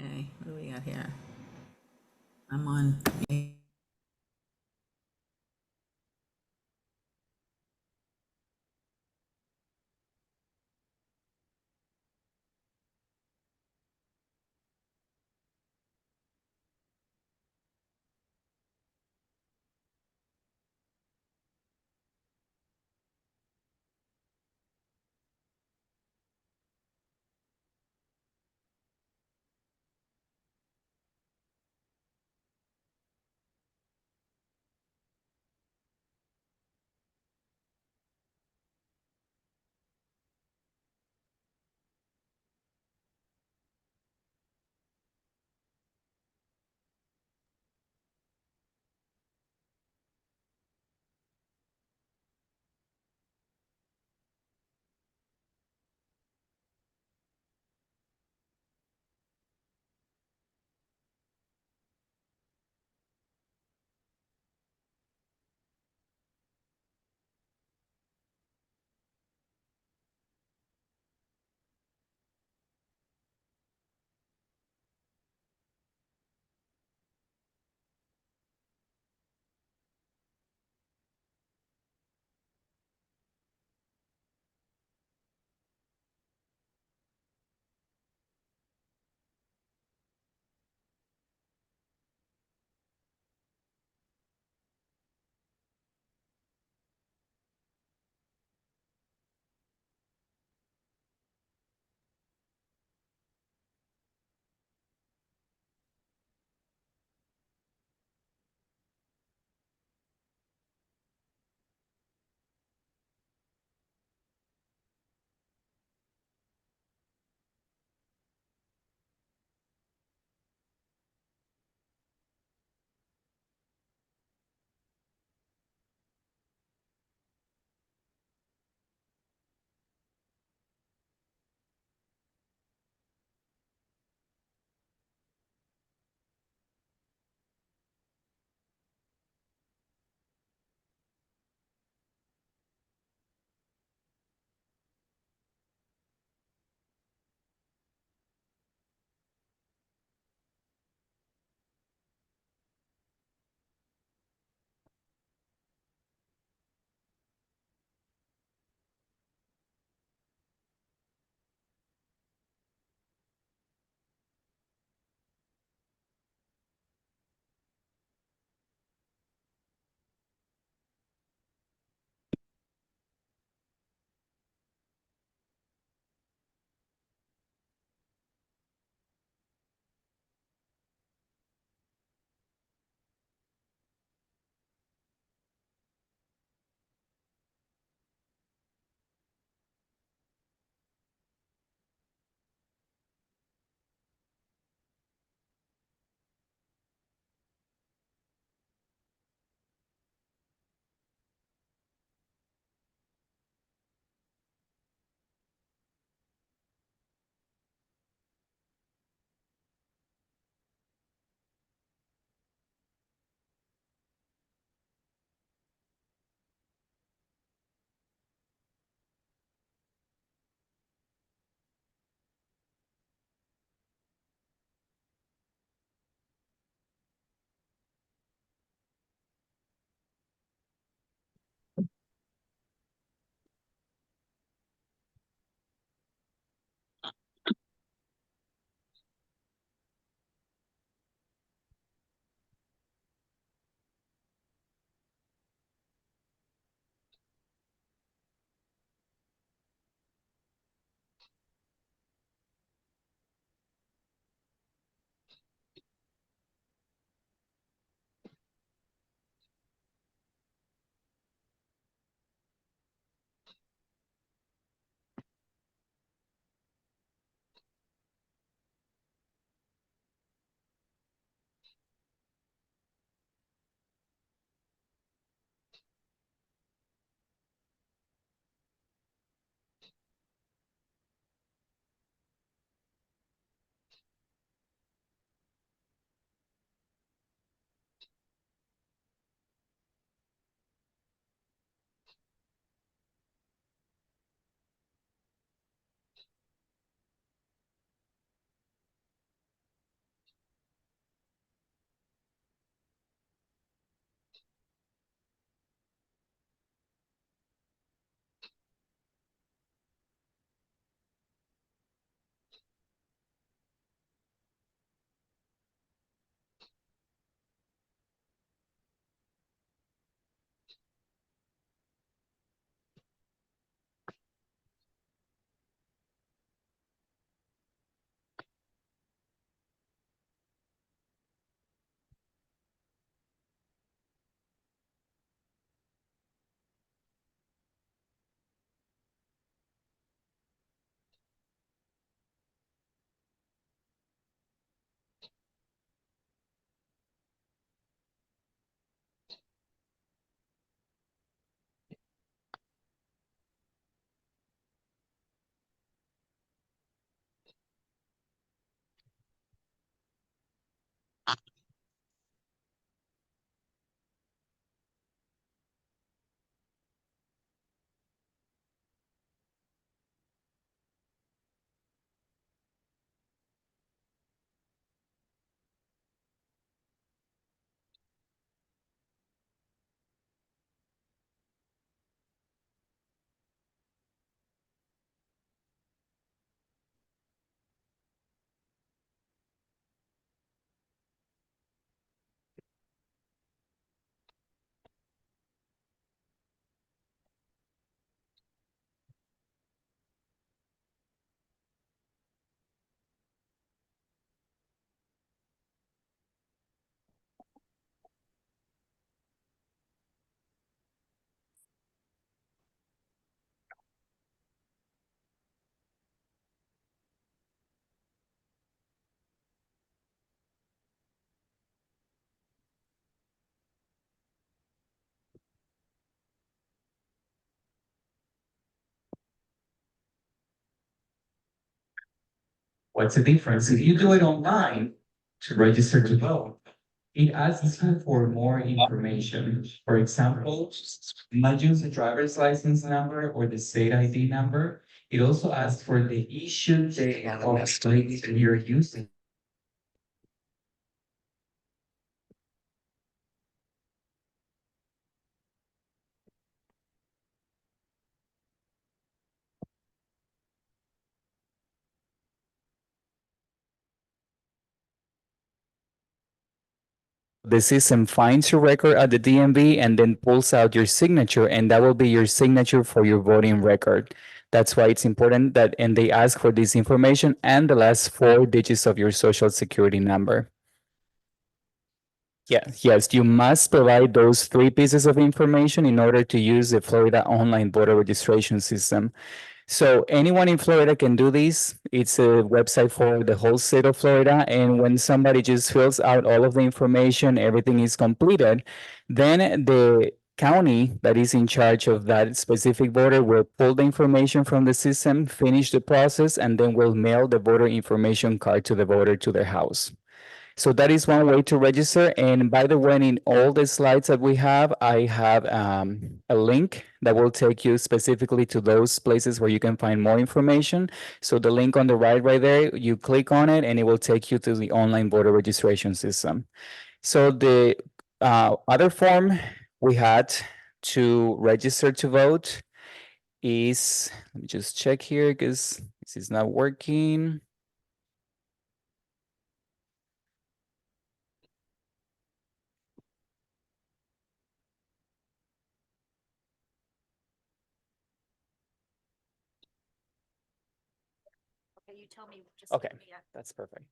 Okay, what do we got here? I'm on. What's the difference? If you do it online to register to vote, it asks you for more information. For example, not just the driver's license number or the state ID number. It also asks for the issue date of the plate that you're using. The system finds your record at the DMV and then pulls out your signature, and that will be your signature for your voting record. That's why it's important that, and they ask for this information and the last four digits of your social security number. Yes, you must provide those three pieces of information in order to use the Florida online voter registration system. So anyone in Florida can do this. It's a website for the whole state of Florida. And when somebody just fills out all of the information, everything is completed, then the county that is in charge of that specific voter will pull the information from the system, finish the process, and then will mail the voter information card to the voter to their house. So that is one way to register. And by the way, in all the slides that we have, I have a link that will take you specifically to those places where you can find more information. So the link on the right there, you click on it and it will take you to the online voter registration system. So the other form we had to register to vote is, let me just check here because this is not working. Okay, that's perfect.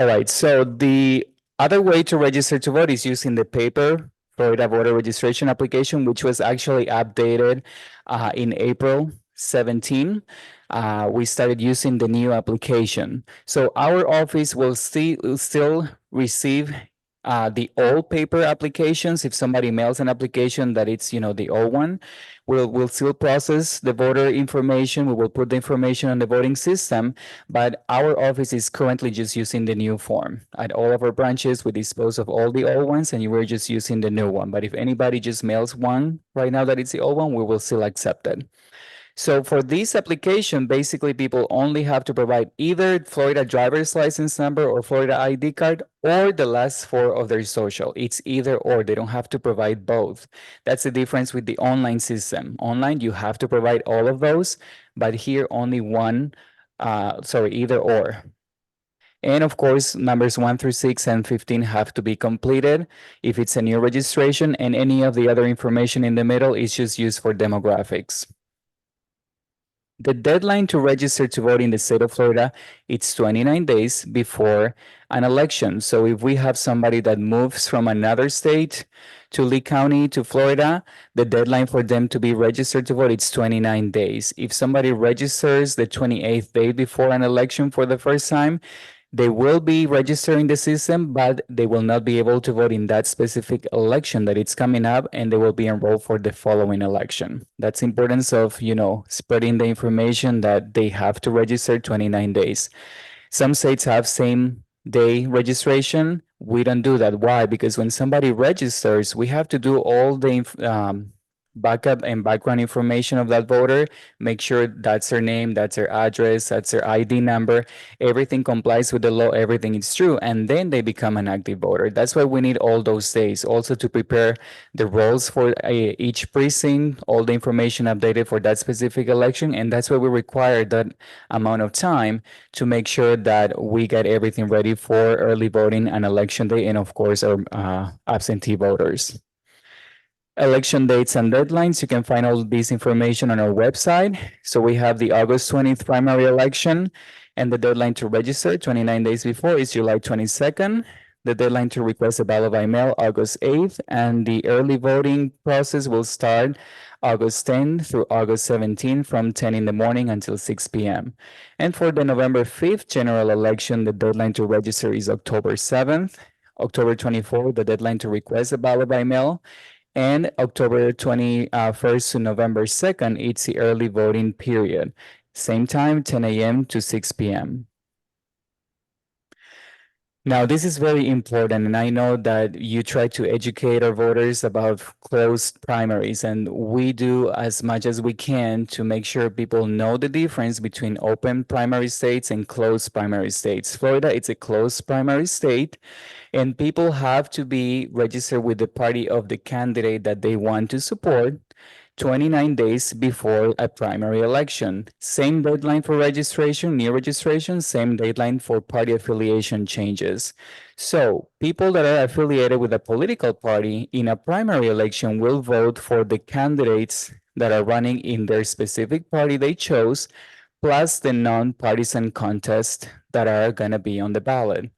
All right, so the other way to register to vote is using the paper Florida voter registration application, which was actually updated in April 17. We started using the new application. So our office will still receive the old paper applications. If somebody mails an application that it's, the old one, we'll still process the voter information. We will put the information on the voting system, but our office is currently just using the new form. At all of our branches, we dispose of all the old ones and we're just using the new one. But if anybody just mails one right now that it's the old one, we will still accept it. So for this application, basically people only have to provide either Florida driver's license number or Florida ID card or the last four of their social. It's either or, they don't have to provide both. That's the difference with the online system. Online, you have to provide all of those, but here only one, either or. And of course, numbers 1 through 6 and 15 have to be completed if it's a new registration, and any of the other information in the middle is just used for demographics. The deadline to register to vote in the state of Florida, it's 29 days before an election. So if we have somebody that moves from another state to Lee County to Florida, the deadline for them to be registered to vote, it's 29 days. If somebody registers the 28th day before an election for the first time, they will be registering the system, but they will not be able to vote in that specific election that it's coming up, and they will be enrolled for the following election. That's importance of, spreading the information that they have to register 29 days. Some states have same day registration. We don't do that. Why? Because when somebody registers, we have to do all the backup and background information of that voter, make sure that's their name, that's their address, that's their ID number, everything complies with the law, everything is true, and then they become an active voter. That's why we need all those days also to prepare the rolls for each precinct, all the information updated for that specific election, and that's why we require that amount of time to make sure that we get everything ready for early voting and election day, and of course our absentee voters. Election dates and deadlines. You can find all this information on our website. So we have the August 20th primary election, and the deadline to register 29 days before is July 22nd. The deadline to request a ballot by mail, August 8th, and the early voting process will start August 10th through August 17th from 10 in the morning until 6 p.m. And for the November 5th general election, the deadline to register is October 7th. October 24th, the deadline to request a ballot by mail, and October 21st to November 2nd, it's the early voting period. Same time, 10 a.m. to 6 p.m. Now, this is very important, and I know that you try to educate our voters about closed primaries, and we do as much as we can to make sure people know the difference between open primary states and closed primary states. Florida, it's a closed primary state, and people have to be registered with the party of the candidate that they want to support 29 days before a primary election. Same deadline for registration, new registration, same deadline for party affiliation changes. So people that are affiliated with a political party in a primary election will vote for the candidates that are running in their specific party they chose, plus the non-partisan contests that are going to be on the ballot.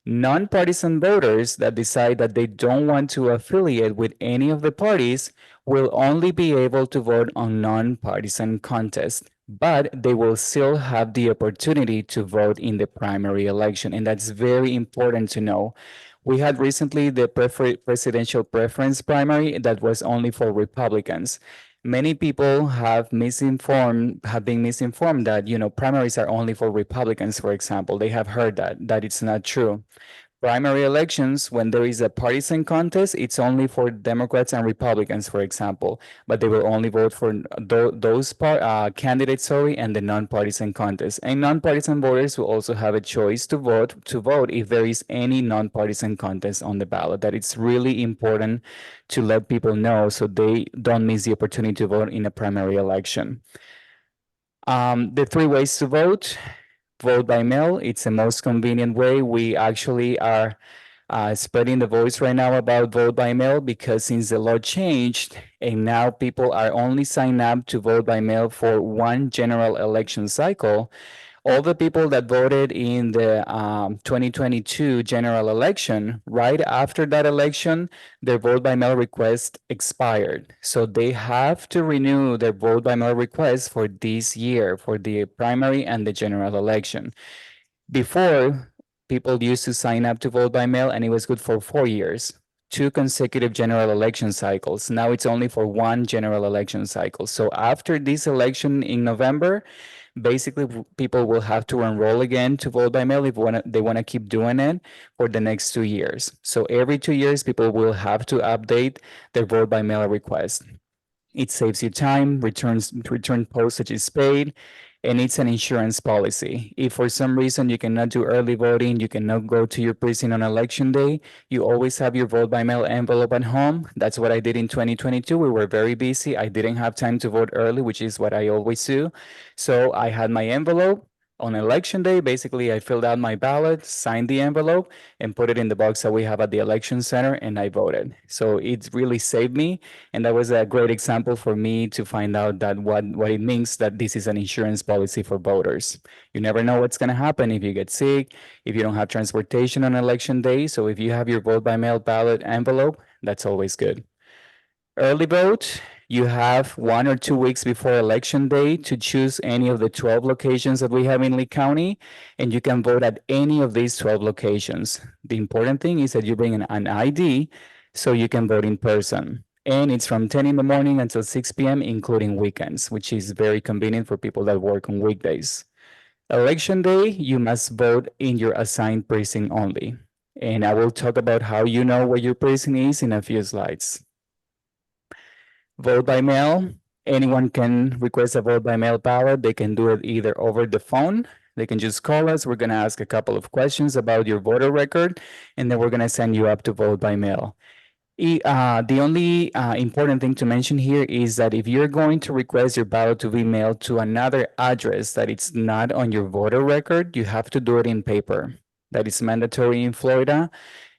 Non-partisan voters that decide that they don't want to affiliate with any of the parties will only be able to vote on non-partisan contests, but they will still have the opportunity to vote in the primary election. And that's very important to know. We had recently the presidential preference primary that was only for Republicans. Many people have been misinformed that, primaries are only for Republicans, for example. They have heard that it's not true. Primary elections, when there is a partisan contest, it's only for Democrats and Republicans, for example, but they will only vote for those candidates, and the nonpartisan contest. And nonpartisan voters will also have a choice to vote if there is any nonpartisan contest on the ballot. That it's really important to let people know so they don't miss the opportunity to vote in a primary election. The 3 ways to vote. Vote by mail. It's the most convenient way. We actually are spreading the voice right now about vote by mail because since the law changed and now people are only signed up to vote by mail for one general election cycle, all the people that voted in the 2022 general election, right after that election, their vote by mail request expired. So they have to renew their vote by mail request for this year, for the primary and the general election. Before, people used to sign up to vote by mail and it was good for 4 years. 2 consecutive general election cycles. Now it's only for 1 general election cycle. So after this election in November, basically people will have to enroll again to vote by mail if they want to keep doing it for the next 2 years. So every 2 years, people will have to update their vote by mail request. It saves you time, return postage is paid, and it's an insurance policy. If for some reason you cannot do early voting, you cannot go to your precinct on election day, you always have your vote by mail envelope at home. That's what I did in 2022. We were very busy. I didn't have time to vote early, which is what I always do. So I had my envelope. On election day, basically, I filled out my ballot, signed the envelope, and put it in the box that we have at the election center, and I voted. So it really saved me, and that was a great example for me to find out that what it means that this is an insurance policy for voters. You never know what's going to happen if you get sick, if you don't have transportation on election day. So if you have your vote by mail ballot envelope, that's always good. Early vote, you have 1 or 2 weeks before election day to choose any of the 12 locations that we have in Lee County, and you can vote at any of these 12 locations. The important thing is that you bring an ID so you can vote in person. And it's from 10 in the morning until 6 p.m., including weekends, which is very convenient for people that work on weekdays. Election day, you must vote in your assigned precinct only. And I will talk about how you know where your precinct is in a few slides. Vote by mail. Anyone can request a vote by mail ballot. They can do it either over the phone. They can just call us. We're going to ask a couple of questions about your voter record, and then we're going to send you up to vote by mail. The only important thing to mention here is that if you're going to request your ballot to be mailed to another address that it's not on your voter record, you have to do it in paper. That is mandatory in Florida.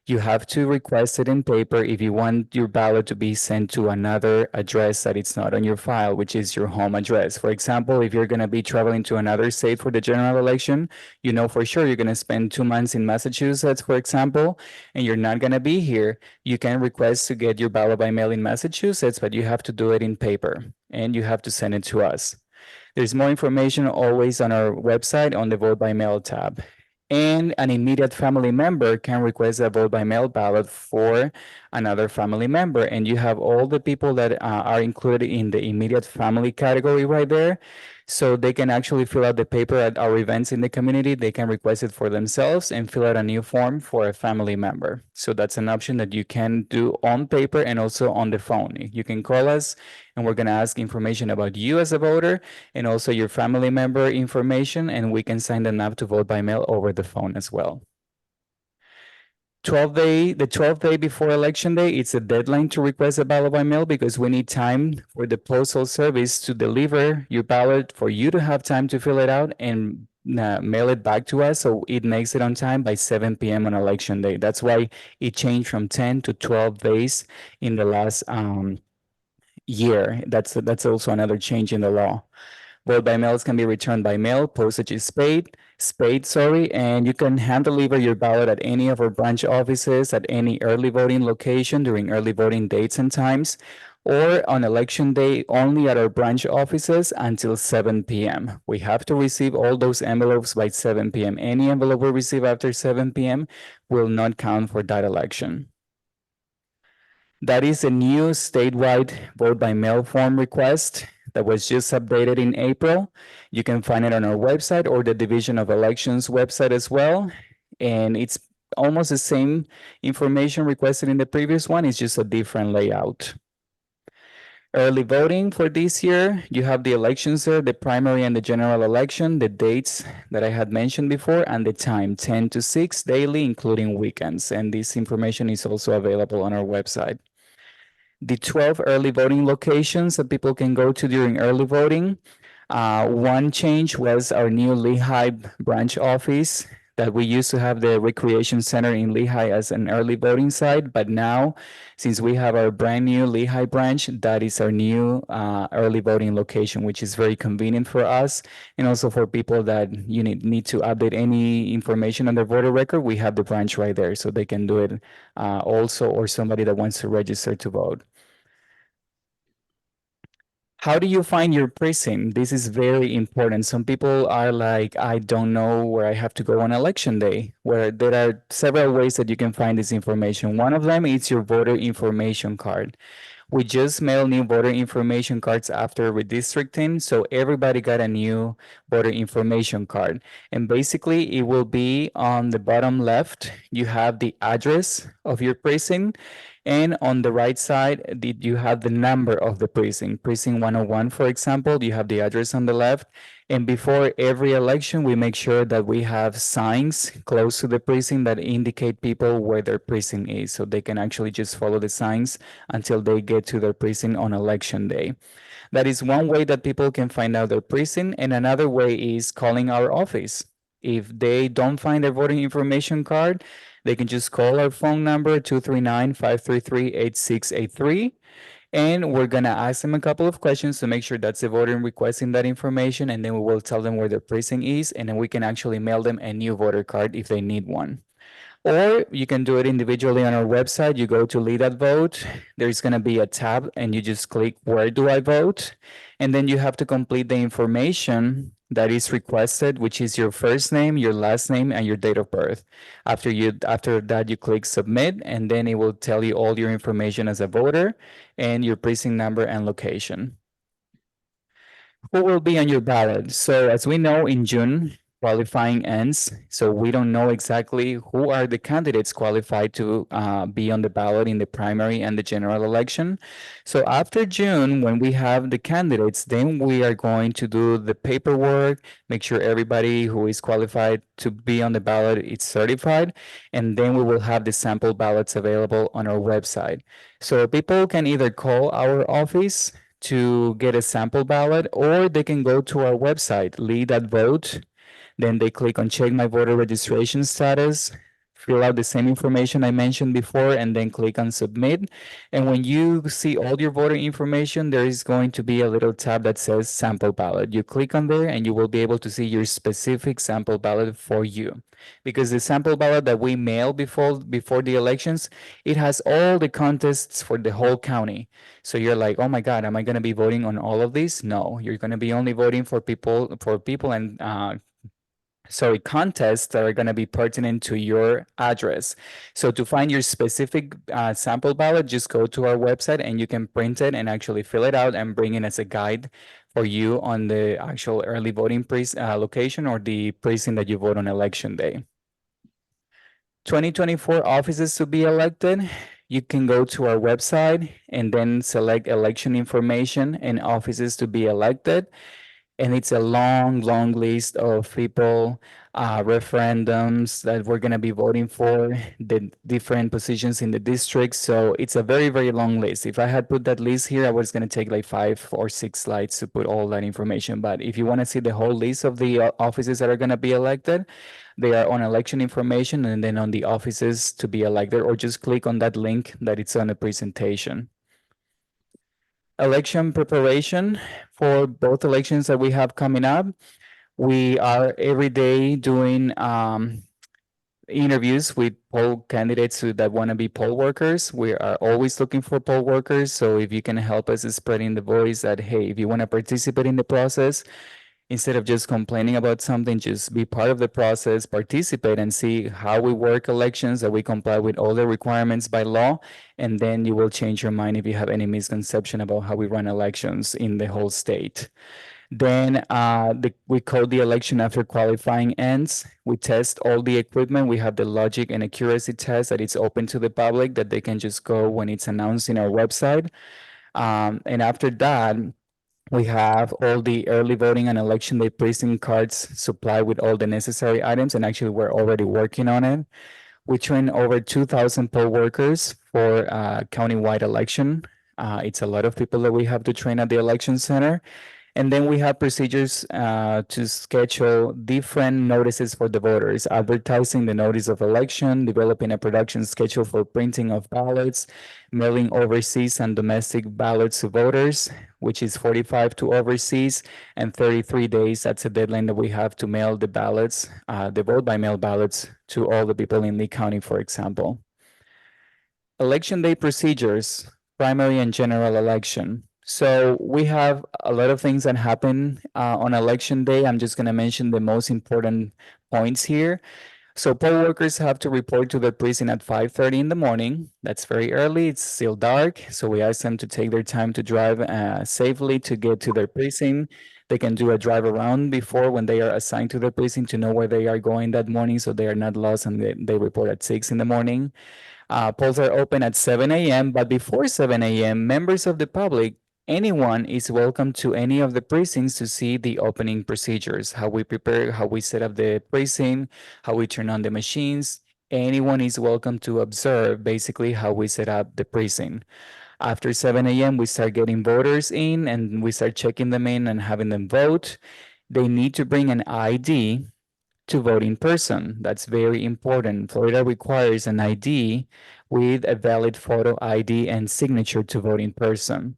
You have to request it in paper if you want your ballot to be sent to another address that it's not on your file, which is your home address. For example, if you're going to be traveling to another state for the general election, you know for sure you're going to spend 2 months in Massachusetts, for example, and you're not going to be here. You can request to get your ballot by mail in Massachusetts, but you have to do it in paper and you have to send it to us. There's more information always on our website on the Vote by Mail tab. And an immediate family member can request a vote by mail ballot for another family member. And you have all the people that are included in the immediate family category right there. So they can actually fill out the paper at our events in the community. They can request it for themselves and fill out a new form for a family member. So that's an option that you can do on paper and also on the phone. You can call us and we're going to ask information about you as a voter and also your family member information, and we can sign them up to vote by mail over the phone as well. The 12th day before election day, it's a deadline to request a ballot by mail because we need time for the postal service to deliver your ballot for you to have time to fill it out and mail it back to us. So it makes it on time by 7 p.m. on election day. That's why it changed from 10 to 12 days in the last year. That's also another change in the law. Vote by mails can be returned by mail. Postage is paid, and you can hand deliver your ballot at any of our branch offices at any early voting location during early voting dates and times, or on election day only at our branch offices until 7 p.m. We have to receive all those envelopes by 7 p.m. Any envelope we receive after 7 p.m. will not count for that election. That is a new statewide vote by mail form request that was just updated in April. You can find it on our website or the Division of Elections website as well. And it's almost the same information requested in the previous one, it's just a different layout. Early voting for this year, you have the elections there, the primary and the general election, the dates that I had mentioned before, and the time, 10 to 6 daily, including weekends. And this information is also available on our website. The 12 early voting locations that people can go to during early voting. One change was our new Lehigh branch office that we used to have the recreation center in Lehigh as an early voting site, but now since we have our brand new Lehigh branch, that is our new early voting location, which is very convenient for us and also for people that need to update any information on their voter record. We have the branch right there, so they can do it also, or somebody that wants to register to vote. How do you find your precinct? This is very important. Some people are like, I don't know where I have to go on election day, where there are several ways that you can find this information. One of them is your voter information card. We just mailed new voter information cards after redistricting, so everybody got a new voter information card. And basically, it will be on the bottom left, you have the address of your precinct, and on the right side, you have the number of the precinct. Precinct 101, for example, you have the address on the left. And before every election, we make sure that we have signs close to the precinct that indicate people where their precinct is, so they can actually just follow the signs until they get to their precinct on election day. That is one way that people can find out their precinct, and another way is calling our office. If they don't find their voting information card, they can just call our phone number 239-533-8683. And we're gonna ask them a couple of questions to make sure that's the voter requesting that information, and then we will tell them where their precinct is, and then we can actually mail them a new voter card if they need one. Or you can do it individually on our website. You go to Lead@Vote. There's going to be a tab and you just click where do I vote? And then you have to complete the information that is requested, which is your first name, your last name, and your date of birth. After that, you click submit, and then it will tell you all your information as a voter and your precinct number and location. Who will be on your ballot? So as we know, in June, qualifying ends, so we don't know exactly who are the candidates qualified to be on the ballot in the primary and the general election. So after June, when we have the candidates, then we are going to do the paperwork, make sure everybody who is qualified to be on the ballot is certified, and then we will have the sample ballots available on our website. So people can either call our office to get a sample ballot, or they can go to our website, Lead@Vote. Then they click on check my voter registration status, fill out the same information I mentioned before, and then click on submit. And when you see all your voter information, there is going to be a little tab that says sample ballot. You click on there and you will be able to see your specific sample ballot for you. Because the sample ballot that we mail before the elections, it has all the contests for the whole county. So you're like, oh my God, am I going to be voting on all of these? No, you're going to be only voting for people and contests that are going to be pertinent to your address. So to find your specific sample ballot, just go to our website and you can print it and actually fill it out and bring it as a guide for you on the actual early voting location or the precinct that you vote on election day. 2024 offices to be elected, you can go to our website and then select election information and offices to be elected. And it's a long, long list of people, referendums that we're going to be voting for, the different positions in the district. So it's a very, very long list. If I had put that list here, I was going to take like 5 or 6 slides to put all that information. But if you want to see the whole list of the offices that are going to be elected, they are on election information and then on the offices to be elected, or just click on that link that it's on the presentation. Election preparation for both elections that we have coming up. We are every day doing interviews with poll candidates that want to be poll workers. We are always looking for poll workers. So if you can help us spreading the voice that, hey, if you want to participate in the process, instead of just complaining about something, just be part of the process, participate and see how we work elections, that we comply with all the requirements by law, and then you will change your mind if you have any misconception about how we run elections in the whole state. Then we code the election after qualifying ends. We test all the equipment. We have the logic and accuracy test that it's open to the public, that they can just go when it's announced in our website. And after that, we have all the early voting and election day precinct cards supplied with all the necessary items, and actually we're already working on it. We train over 2,000 poll workers for countywide election. It's a lot of people that we have to train at the election center. And then we have procedures to schedule different notices for the voters, advertising the notice of election, developing a production schedule for printing of ballots, mailing overseas and domestic ballots to voters, which is 45 to overseas, and 33 days. That's a deadline that we have to mail the ballots, the vote by mail ballots to all the people in Lee County, for example. Election day procedures, primary and general election. So we have a lot of things that happen on election day. I'm just going to mention the most important points here. So poll workers have to report to the precinct at 5:30 in the morning. That's very early. It's still dark. So we ask them to take their time to drive safely to get to their precinct. They can do a drive around before when they are assigned to the precinct to know where they are going that morning, so they are not lost, and they report at 6 in the morning. Polls are open at 7 a.m., but before 7 a.m., members of the public, anyone is welcome to any of the precincts to see the opening procedures, how we prepare, how we set up the precinct, how we turn on the machines. Anyone is welcome to observe basically how we set up the precinct. After 7 a.m., we start getting voters in and we start checking them in and having them vote. They need to bring an ID to vote in person. That's very important. Florida requires an ID with a valid photo ID and signature to vote in person.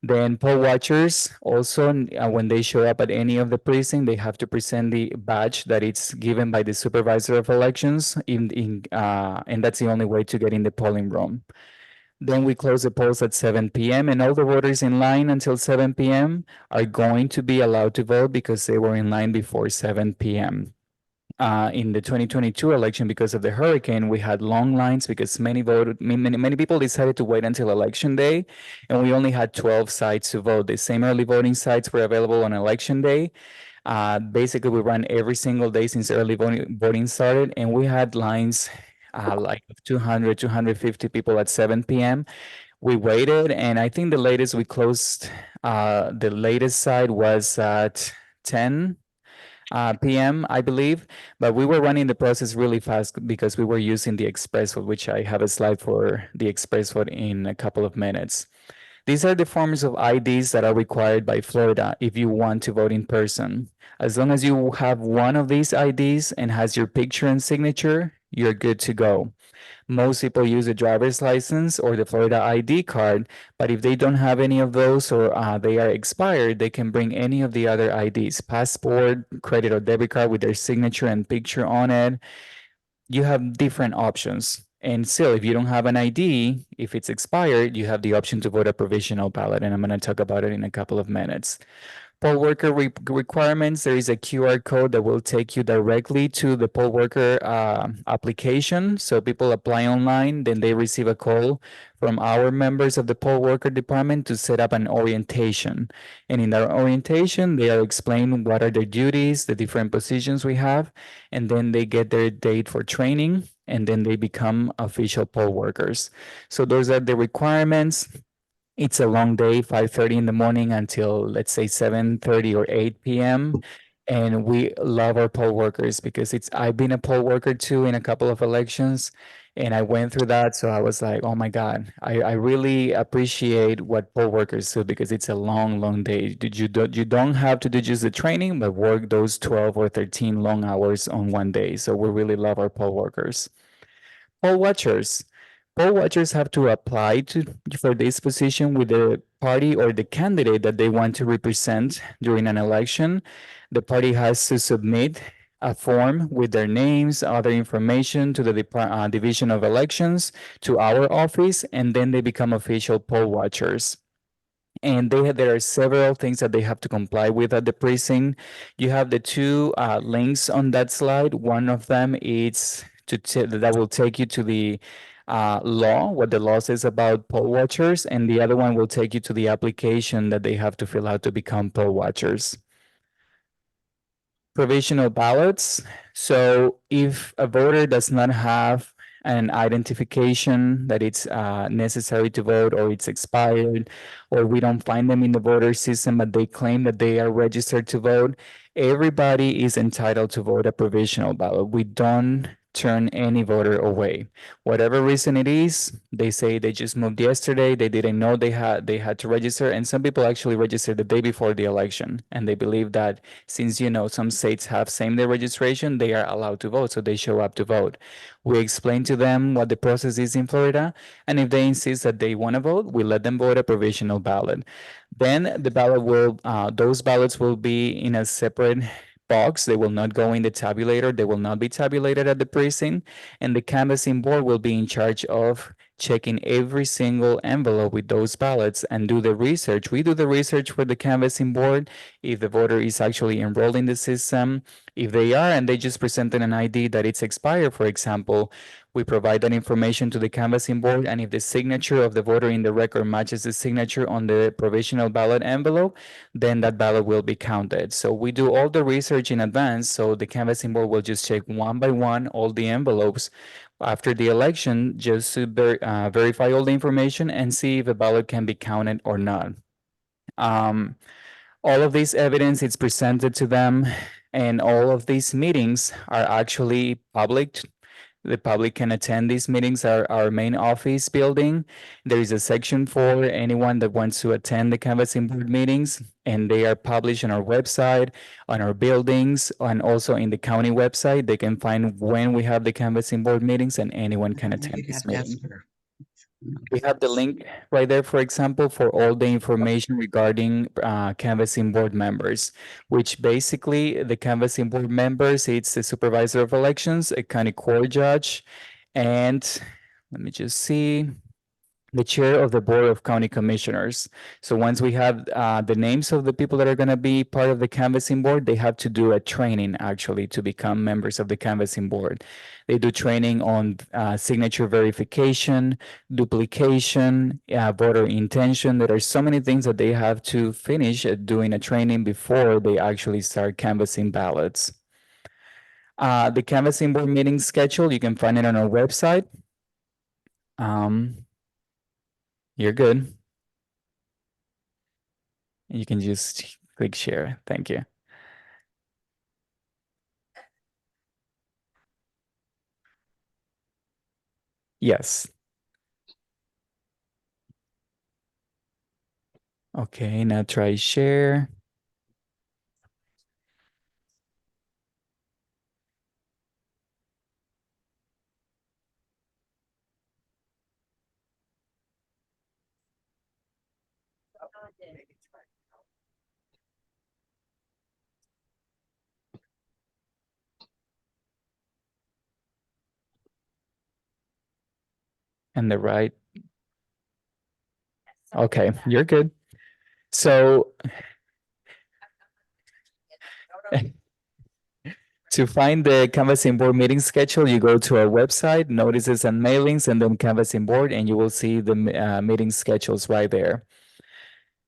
Then poll watchers also, when they show up at any of the precinct, they have to present the badge that it's given by the supervisor of elections, and that's the only way to get in the polling room. Then we close the polls at 7 p.m. and all the voters in line until 7 p.m. are going to be allowed to vote because they were in line before 7 p.m. In the 2022 election, because of the hurricane, we had long lines because many people decided to wait until election day, and we only had 12 sites to vote. The same early voting sites were available on election day. Basically, we ran every single day since early voting started, and we had lines like 200, 250 people at 7 p.m. We waited, and I think the latest we closed, the latest site was at 10 p.m., I believe, but we were running the process really fast because we were using the express vote, which I have a slide for the express vote in a couple of minutes. These are the forms of IDs that are required by Florida if you want to vote in person. As long as you have one of these IDs and has your picture and signature, you're good to go. Most people use a driver's license or the Florida ID card, but if they don't have any of those or they are expired, they can bring any of the other IDs, passport, credit or debit card with their signature and picture on it. You have different options. And still, if you don't have an ID, if it's expired, you have the option to vote a provisional ballot, and I'm going to talk about it in a couple of minutes. Poll worker requirements, there is a QR code that will take you directly to the poll worker application. So people apply online, then they receive a call from our members of the poll worker department to set up an orientation. And in that orientation, they are explained what are their duties, the different positions we have, and then they get their date for training, and then they become official poll workers. So those are the requirements. It's a long day, 5:30 in the morning until let's say 7:30 or 8 p.m. And we love our poll workers because I've been a poll worker too in a couple of elections, and I went through that. So I was like, oh my God, I really appreciate what poll workers do because it's a long, long day. You don't have to do just the training, but work those 12 or 13 long hours on one day. So we really love our poll workers. Poll watchers. Poll watchers have to apply for this position with the party or the candidate that they want to represent during an election. The party has to submit a form with their names, other information to the Division of Elections, to our office, and then they become official poll watchers. And there are several things that they have to comply with at the precinct. You have the two links on that slide. One of them is that will take you to the law, what the law says about poll watchers, and the other one will take you to the application that they have to fill out to become poll watchers. Provisional ballots. So if a voter does not have an identification that it's necessary to vote, or it's expired, or we don't find them in the voter system, but they claim that they are registered to vote, everybody is entitled to vote a provisional ballot. We don't turn any voter away. Whatever reason it is, they say they just moved yesterday, they didn't know they had to register, and some people actually registered the day before the election, and they believe that since some states have same-day registration, they are allowed to vote, so they show up to vote. We explain to them what the process is in Florida, and if they insist that they want to vote, we let them vote a provisional ballot. Then those ballots will be in a separate box. They will not go in the tabulator. They will not be tabulated at the precinct, and the canvassing board will be in charge of checking every single envelope with those ballots and do the research. We do the research for the canvassing board if the voter is actually enrolled in the system. If they are and they just presented an ID that it's expired, for example, we provide that information to the canvassing board, and if the signature of the voter in the record matches the signature on the provisional ballot envelope, then that ballot will be counted. So we do all the research in advance, so the canvassing board will just check one by one all the envelopes after the election just to verify all the information and see if a ballot can be counted or not. All of this evidence is presented to them, and all of these meetings are actually public. The public can attend these meetings at our main office building. There is a section for anyone that wants to attend the canvassing board meetings, and they are published on our website, on our buildings, and also in the county website. They can find when we have the canvassing board meetings, and anyone can attend this meeting. We have the link right there, for example, for all the information regarding canvassing board members, which basically the canvassing board members, it's the supervisor of elections, a county court judge, and let me just see, the chair of the board of county commissioners. So once we have the names of the people that are going to be part of the canvassing board, they have to do a training actually to become members of the canvassing board. They do training on signature verification, duplication, voter intention. There are so many things that they have to finish doing a training before they actually start canvassing ballots. The canvassing board meeting schedule, you can find it on our website. You're good. You can just click share. Thank you. Yes. Okay, now try share. And the right. Okay, you're good. So To find the Canvassing Board meeting schedule, you go to our website, notices and mailings, and then Canvassing Board, and you will see the meeting schedules right there.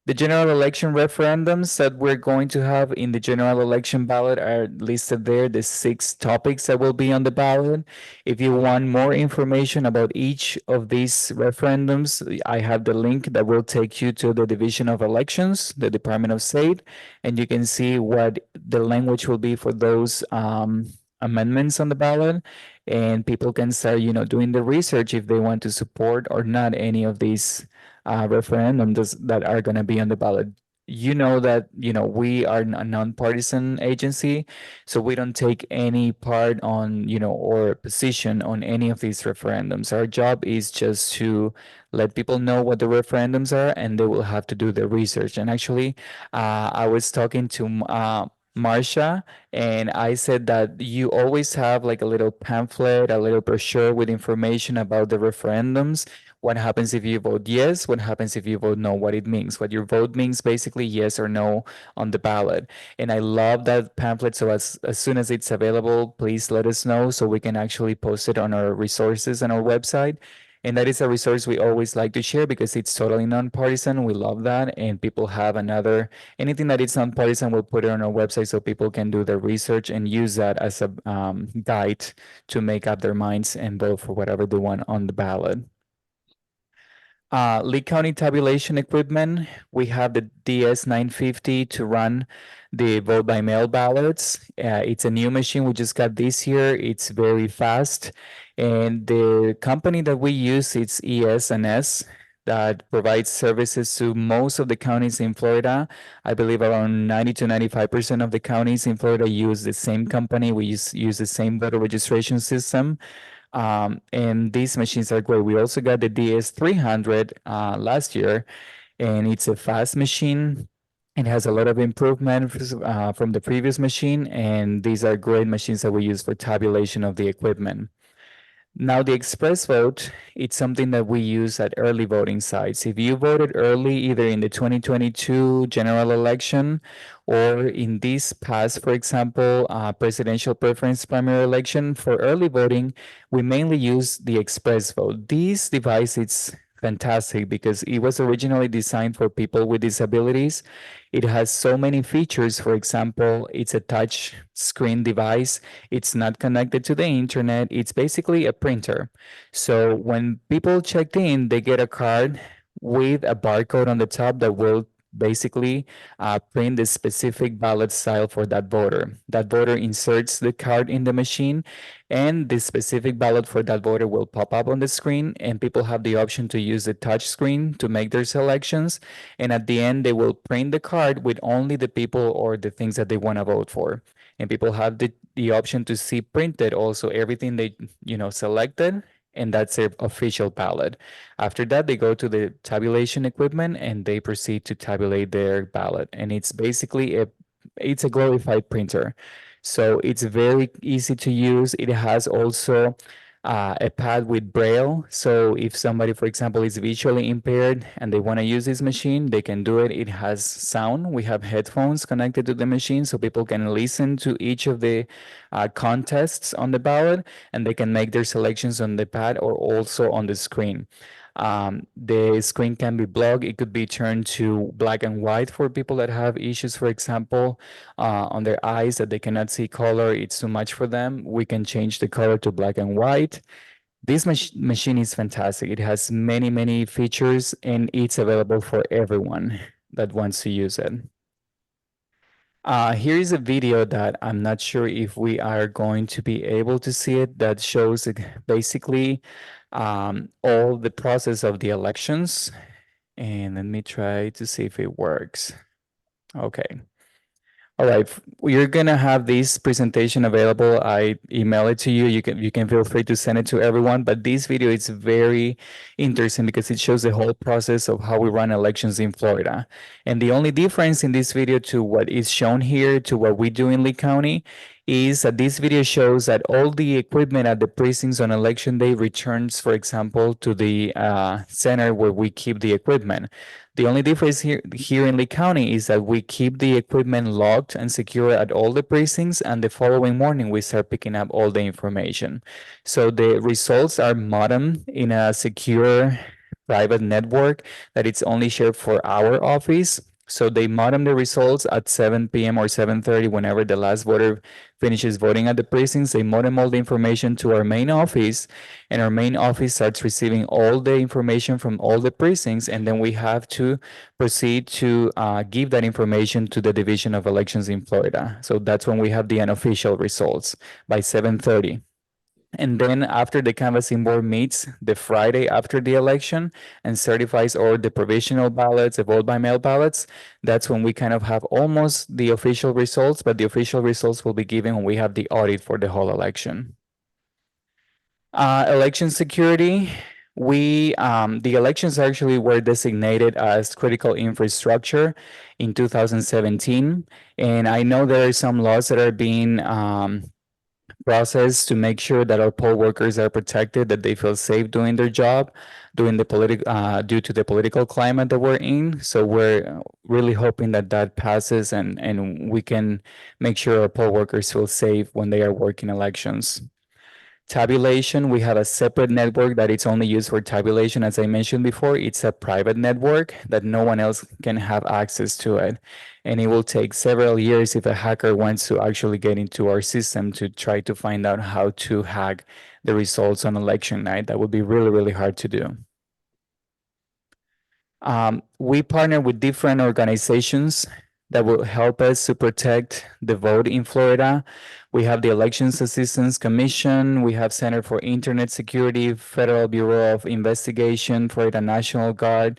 The general election referendums that we're going to have in the general election ballot are listed there, the 6 topics that will be on the ballot. If you want more information about each of these referendums, I have the link that will take you to the Division of Elections, the Department of State, and you can see what the language will be for those amendments on the ballot. And people can start, doing the research if they want to support or not any of these referendums that are going to be on the ballot. You know that, we are a nonpartisan agency, so we don't take any part on, or position on any of these referendums. Our job is just to let people know what the referendums are, and they will have to do the research. And actually, I was talking to Marsha, and I said that you always have like a little pamphlet, a little brochure with information about the referendums. What happens if you vote yes? What happens if you vote no? What it means? What your vote means, basically yes or no on the ballot. And I love that pamphlet. So as soon as it's available, please let us know so we can actually post it on our resources and our website. And that is a resource we always like to share because it's totally nonpartisan. We love that. And people have anything that is nonpartisan, we'll put it on our website so people can do their research and use that as a guide to make up their minds and vote for whatever they want on the ballot. Lee County tabulation equipment, we have the Diez 950 to run the vote by mail ballots. It's a new machine we just got this year. It's very fast. And the company that we use, it's ES&S that provides services to most of the counties in Florida. I believe around 90 to 95% of the counties in Florida use the same company. We use the same voter registration system. And these machines are great. We also got the Diez 300 last year, and it's a fast machine. It has a lot of improvement from the previous machine, and these are great machines that we use for tabulation of the equipment. Now, the express vote, it's something that we use at early voting sites. If you voted early, either in the 2022 general election or in this past, for example, presidential preference primary election, for early voting, we mainly use the express vote. This device, it's fantastic because it was originally designed for people with disabilities. It has so many features. For example, it's a touch screen device. It's not connected to the internet. It's basically a printer. So when people checked in, they get a card with a barcode on the top that will basically print the specific ballot style for that voter. That voter inserts the card in the machine, and the specific ballot for that voter will pop up on the screen, and people have the option to use the touch screen to make their selections. And at the end, they will print the card with only the people or the things that they want to vote for. And people have the option to see printed also everything they selected, and that's their official ballot. After that, they go to the tabulation equipment and they proceed to tabulate their ballot. And it's basically it's a glorified printer. So it's very easy to use. It has also a pad with braille. So if somebody, for example, is visually impaired and they want to use this machine, they can do it. It has sound. We have headphones connected to the machine so people can listen to each of the contests on the ballot, and they can make their selections on the pad or also on the screen. The screen can be blocked. It could be turned to black and white for people that have issues, for example, on their eyes that they cannot see color. It's too much for them. We can change the color to black and white. This machine is fantastic. It has many, many features, and it's available for everyone that wants to use it. Here is a video that I'm not sure if we are going to be able to see it, that shows basically all the process of the elections. And let me try to see if it works. Okay. All right, you're gonna have this presentation available. I email it to you. You can feel free to send it to everyone. But this video is very interesting because it shows the whole process of how we run elections in Florida. And the only difference in this video to what is shown here to what we do in Lee County is that this video shows that all the equipment at the precincts on election day returns, for example, to the center where we keep the equipment. The only difference here in Lee County is that we keep the equipment locked and secure at all the precincts, and the following morning we start picking up all the information. So the results are modemed in a secure private network that it's only shared for our office. So they modem the results at 7 p.m. or 7:30 whenever the last voter finishes voting at the precincts. They modem all the information to our main office, and our main office starts receiving all the information from all the precincts, and then we have to proceed to give that information to the Division of Elections in Florida. So that's when we have the unofficial results by 7:30. And then after the canvassing board meets the Friday after the election and certifies all the provisional ballots, the vote by mail ballots, that's when we kind of have almost the official results, but the official results will be given when we have the audit for the whole election. Election security, the elections actually were designated as critical infrastructure in 2017. And I know there are some laws that are being process to make sure that our poll workers are protected, that they feel safe doing their job, due to the political climate that we're in. So we're really hoping that that passes and we can make sure our poll workers feel safe when they are working elections. Tabulation, we have a separate network that it's only used for tabulation. As I mentioned before, it's a private network that no one else can have access to it. And it will take several years if a hacker wants to actually get into our system to try to find out how to hack the results on election night. That would be really, really hard to do. We partner with different organizations that will help us to protect the vote in Florida. We have the Elections Assistance Commission, we have Center for Internet Security, Federal Bureau of Investigation, Florida National Guard.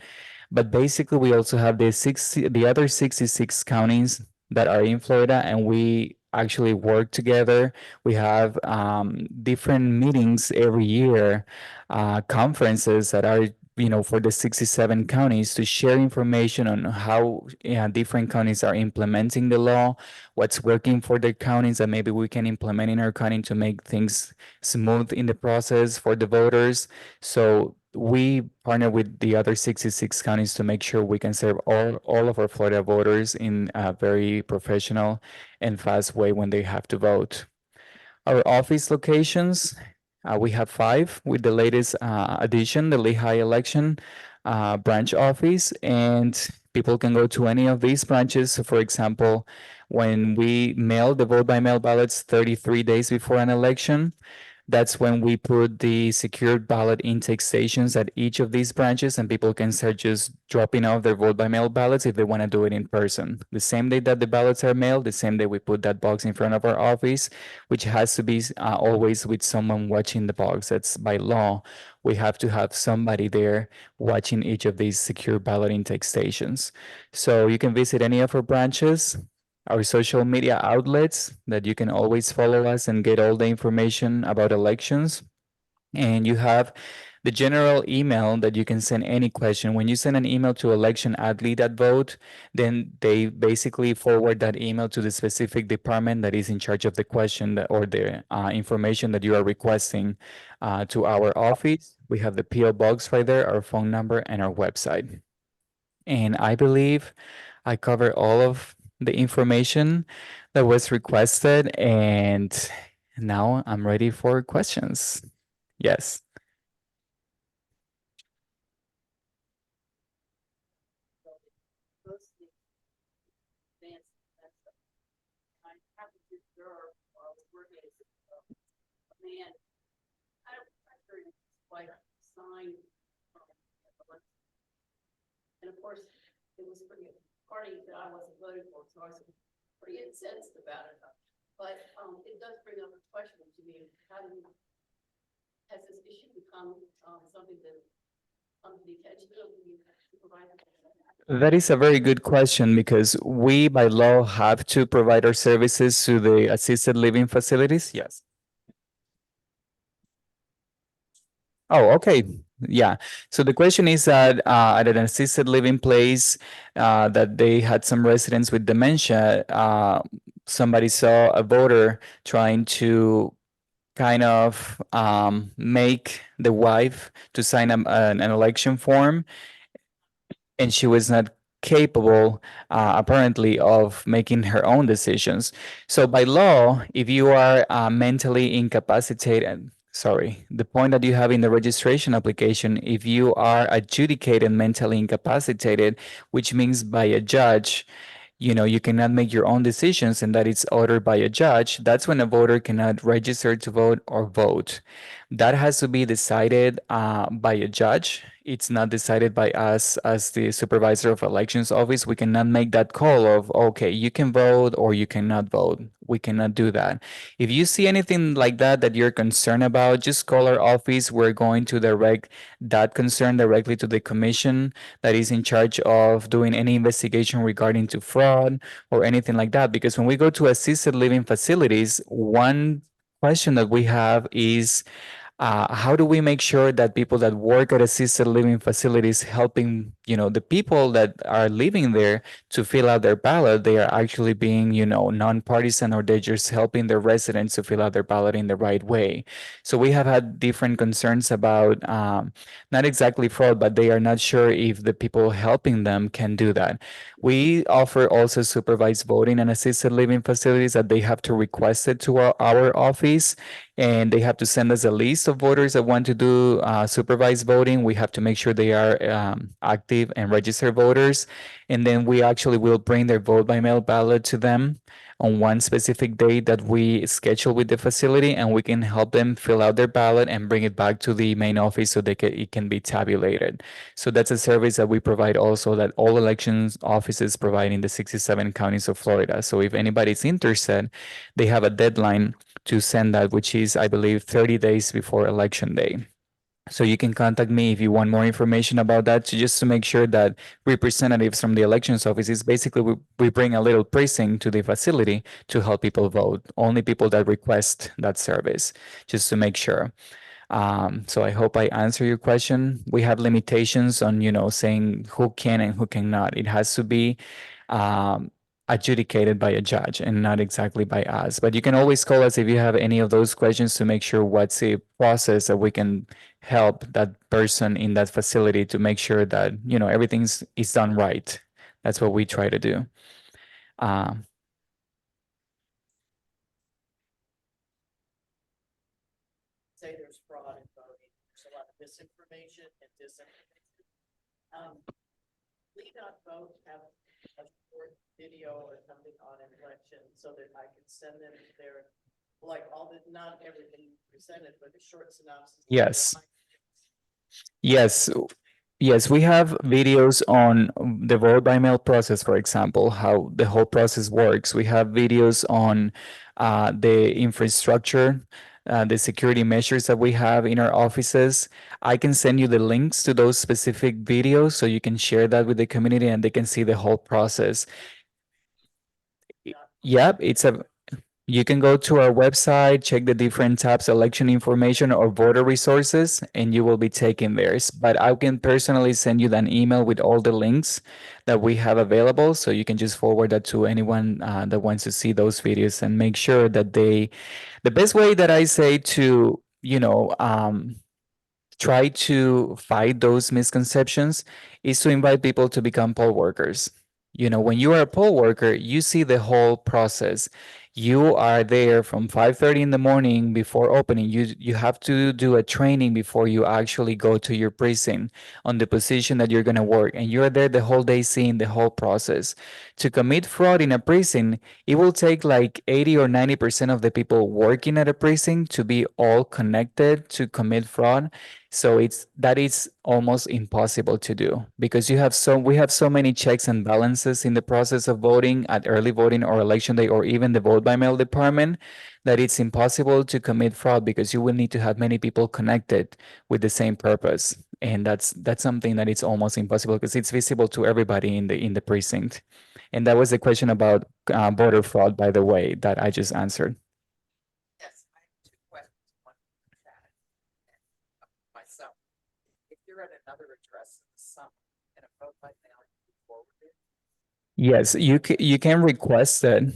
But basically, we also have the other 66 counties that are in Florida, and we actually work together. We have different meetings every year, conferences that are for the 67 counties to share information on how different counties are implementing the law, what's working for the counties that maybe we can implement in our county to make things smooth in the process for the voters. So we partner with the other 66 counties to make sure we can serve all of our Florida voters in a very professional and fast way when they have to vote. Our office locations, we have 5 with the latest addition, the Lehigh election branch office, and people can go to any of these branches. So for example, when we mail the vote by mail ballots 33 days before an election, that's when we put the secured ballot intake stations at each of these branches, and people can start just dropping off their vote by mail ballots if they want to do it in person. The same day that the ballots are mailed, the same day we put that box in front of our office, which has to be always with someone watching the box. That's by law. We have to have somebody there watching each of these secure ballot intake stations. So you can visit any of our branches, our social media outlets that you can always follow us and get all the information about elections. And you have the general email that you can send any question. When you send an email to election@lee.vote, then they basically forward that email to the specific department that is in charge of the question or the information that you are requesting to our office. We have the PO box right there, our phone number, and our website. And I believe I covered all of the information that was requested, and now I'm ready for questions. Yes. And of course, it was pretty party that I wasn't voting for, so I was pretty incensed about it. But it does bring up a question to me: has this issue become something that under the attention of the supervisor? That is a very good question because we by law have to provide our services to the assisted living facilities. Yes. Oh, okay. Yeah. So the question is that at an assisted living place that they had some residents with dementia, somebody saw a voter trying to kind of make the wife to sign an election form, and she was not capable, apparently, of making her own decisions. So by law, if you are mentally incapacitated, sorry, the point that you have in the registration application, if you are adjudicated mentally incapacitated, which means by a judge, you cannot make your own decisions and that it's ordered by a judge, that's when a voter cannot register to vote or vote. That has to be decided by a judge. It's not decided by us as the supervisor of elections office. We cannot make that call of, okay, you can vote or you cannot vote. We cannot do that. If you see anything like that you're concerned about, just call our office. We're going to direct that concern directly to the commission that is in charge of doing any investigation regarding to fraud or anything like that. Because when we go to assisted living facilities, one question that we have is how do we make sure that people that work at assisted living facilities helping, the people that are living there to fill out their ballot, they are actually being, nonpartisan, or they're just helping their residents to fill out their ballot in the right way. So we have had different concerns about not exactly fraud, but they are not sure if the people helping them can do that. We offer also supervised voting and assisted living facilities that they have to request it to our office, and they have to send us a list of voters that want to do supervised voting. We have to make sure they are active and registered voters, and then we actually will bring their vote by mail ballot to them on one specific date that we schedule with the facility, and we can help them fill out their ballot and bring it back to the main office so it can be tabulated. So that's a service that we provide also, that all elections offices provide in the 67 counties of Florida. So if anybody's interested, they have a deadline to send that, which is, I believe, 30 days before election day. So you can contact me if you want more information about that, just to make sure that representatives from the elections offices, basically we bring a little precinct to the facility to help people vote, only people that request that service, just to make sure. So I hope I answer your question. We have limitations on, saying who can and who cannot. It has to be adjudicated by a judge and not exactly by us. But you can always call us if you have any of those questions to make sure what's the process that we can help that person in that facility to make sure that, everything's is done right. That's what we try to do. Say there's fraud in voting, there's a lot of misinformation and disinformation. Lead Not Vote have a short video or something on an election so that I can send them their, like, all the, not everything presented, but a short synopsis. Yes. Yes. Yes, we have videos on the vote by mail process, for example, how the whole process works. We have videos on the infrastructure, the security measures that we have in our offices. I can send you the links to those specific videos so you can share that with the community and they can see the whole process. Yep, you can go to our website, check the different tabs, election information or voter resources, and you will be taken there. But I can personally send you an email with all the links that we have available. So you can just forward that to anyone that wants to see those videos and make sure that the best way that I say to, try to fight those misconceptions is to invite people to become poll workers. When you are a poll worker, you see the whole process. You are there from 5:30 in the morning before opening. You have to do a training before you actually go to your precinct on the position that you're going to work. And you're there the whole day seeing the whole process. To commit fraud in a precinct, it will take like 80 or 90% of the people working at a precinct to be all connected to commit fraud. So that is almost impossible to do because we have so many checks and balances in the process of voting at early voting or election day or even the vote by mail department that it's impossible to commit fraud because you will need to have many people connected with the same purpose. And that's something that it's almost impossible because it's visible to everybody in the precinct. And that was the question about voter fraud, by the way, that I just answered. Yes, I have two questions. One for Chad and myself. If you're at another address in the summer and a vote by mail, you forward it. Yes, you can request it.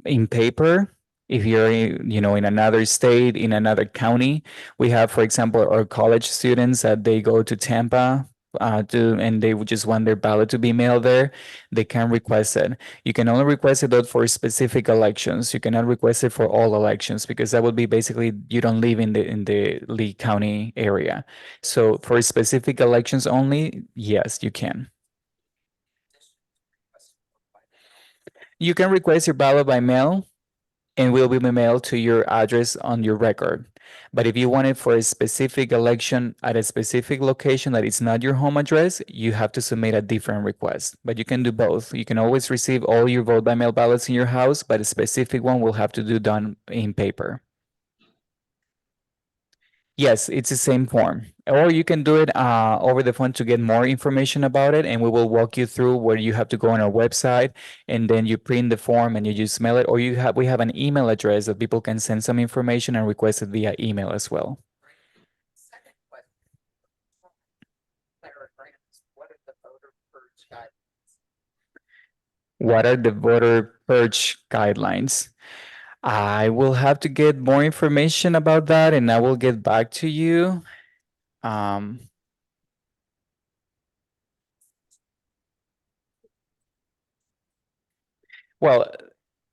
in paper. If you're, in another state, in another county, we have, for example, our college students that they go to Tampa and they would just want their ballot to be mailed there. They can request it. You can only request it though for specific elections. You cannot request it for all elections because that would be basically you don't live in the Lee County area. So for specific elections only, yes, you can. You can request your ballot by mail and will be mailed to your address on your record. But if you want it for a specific election at a specific location that is not your home address, you have to submit a different request. But you can do both. You can always receive all your vote by mail ballots in your house, but a specific one will have to do done in paper. Yes, it's the same form. Or you can do it over the phone to get more information about it, and we will walk you through where you have to go on our website, and then you print the form and you just mail it. Or we have an email address that people can send some information and request it via email as well. Second question. What are the voter purge guidelines? What are the voter purge guidelines? I will have to get more information about that, and I will get back to you. Well,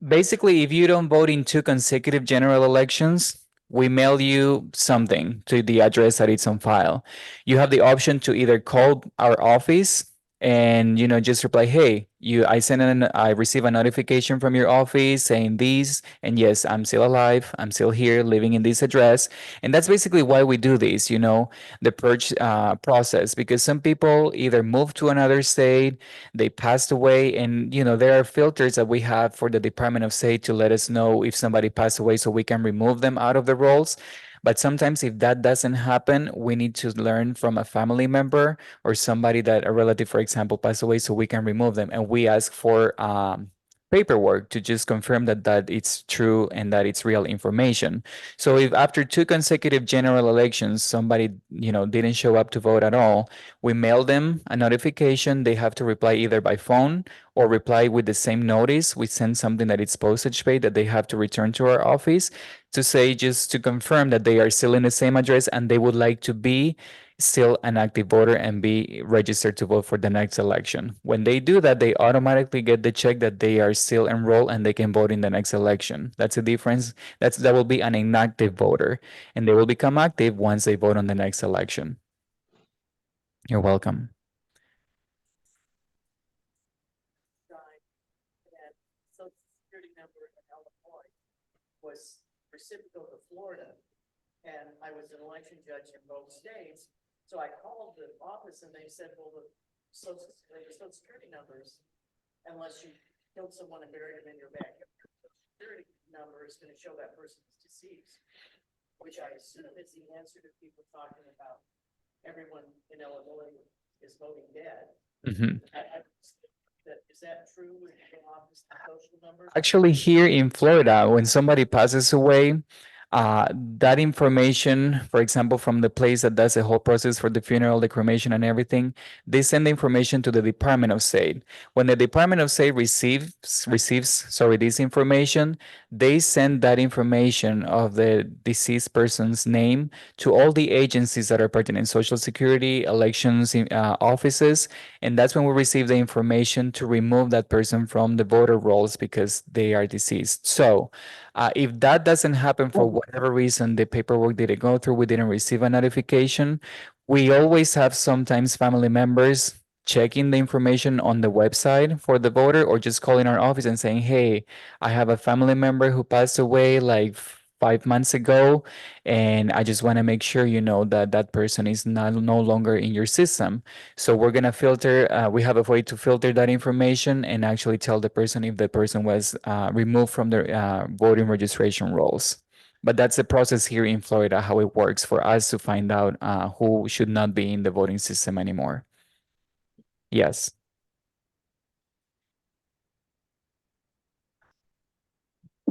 basically, if you don't vote in 2 consecutive general elections, we mail you something to the address that it's on file. You have the option to either call our office and just reply, hey, I receive a notification from your office saying this, and yes, I'm still alive, I'm still here living in this address. And that's basically why we do this, the purge process, because some people either move to another state, they passed away, and there are filters that we have for the Department of State to let us know if somebody passed away so we can remove them out of the rolls. But sometimes if that doesn't happen, we need to learn from a family member or somebody that a relative, for example, passed away so we can remove them. And we ask for paperwork to just confirm that it's true and that it's real information. So if after 2 consecutive general elections, somebody, didn't show up to vote at all, we mail them a notification. They have to reply either by phone or reply with the same notice. We send something that it's postage paid that they have to return to our office to say, just to confirm that they are still in the same address and they would like to be still an active voter and be registered to vote for the next election. When they do that, they automatically get the check that they are still enrolled and they can vote in the next election. That's the difference. That will be an inactive voter, and they will become active once they vote on the next election. You're welcome. And Social Security number in Illinois was reciprocal to Florida. And I was an election judge in both states. So I called the office and they said, well, the social security numbers, unless you killed someone and buried them in your backyard, the social security number is going to show that person is deceased, which I assume is the answer to people talking about everyone in Illinois is voting dead. Mhm. Is that true with the office, the social numbers? Actually, here in Florida, when somebody passes away, that information, for example, from the place that does the whole process for the funeral, the cremation, and everything, they send the information to the Department of State. When the Department of State receives this information, they send that information of the deceased person's name to all the agencies that are pertinent, Social Security, elections offices, and that's when we receive the information to remove that person from the voter rolls because they are deceased. So if that doesn't happen for whatever reason, the paperwork didn't go through, we didn't receive a notification, we always have sometimes family members checking the information on the website for the voter or just calling our office and saying, hey, I have a family member who passed away like 5 months ago, and I just want to make sure that that person is no longer in your system. So we're going to filter, we have a way to filter that information and actually tell the person if the person was removed from the voting registration rolls. But that's the process here in Florida, how it works for us to find out who should not be in the voting system anymore. Yes. I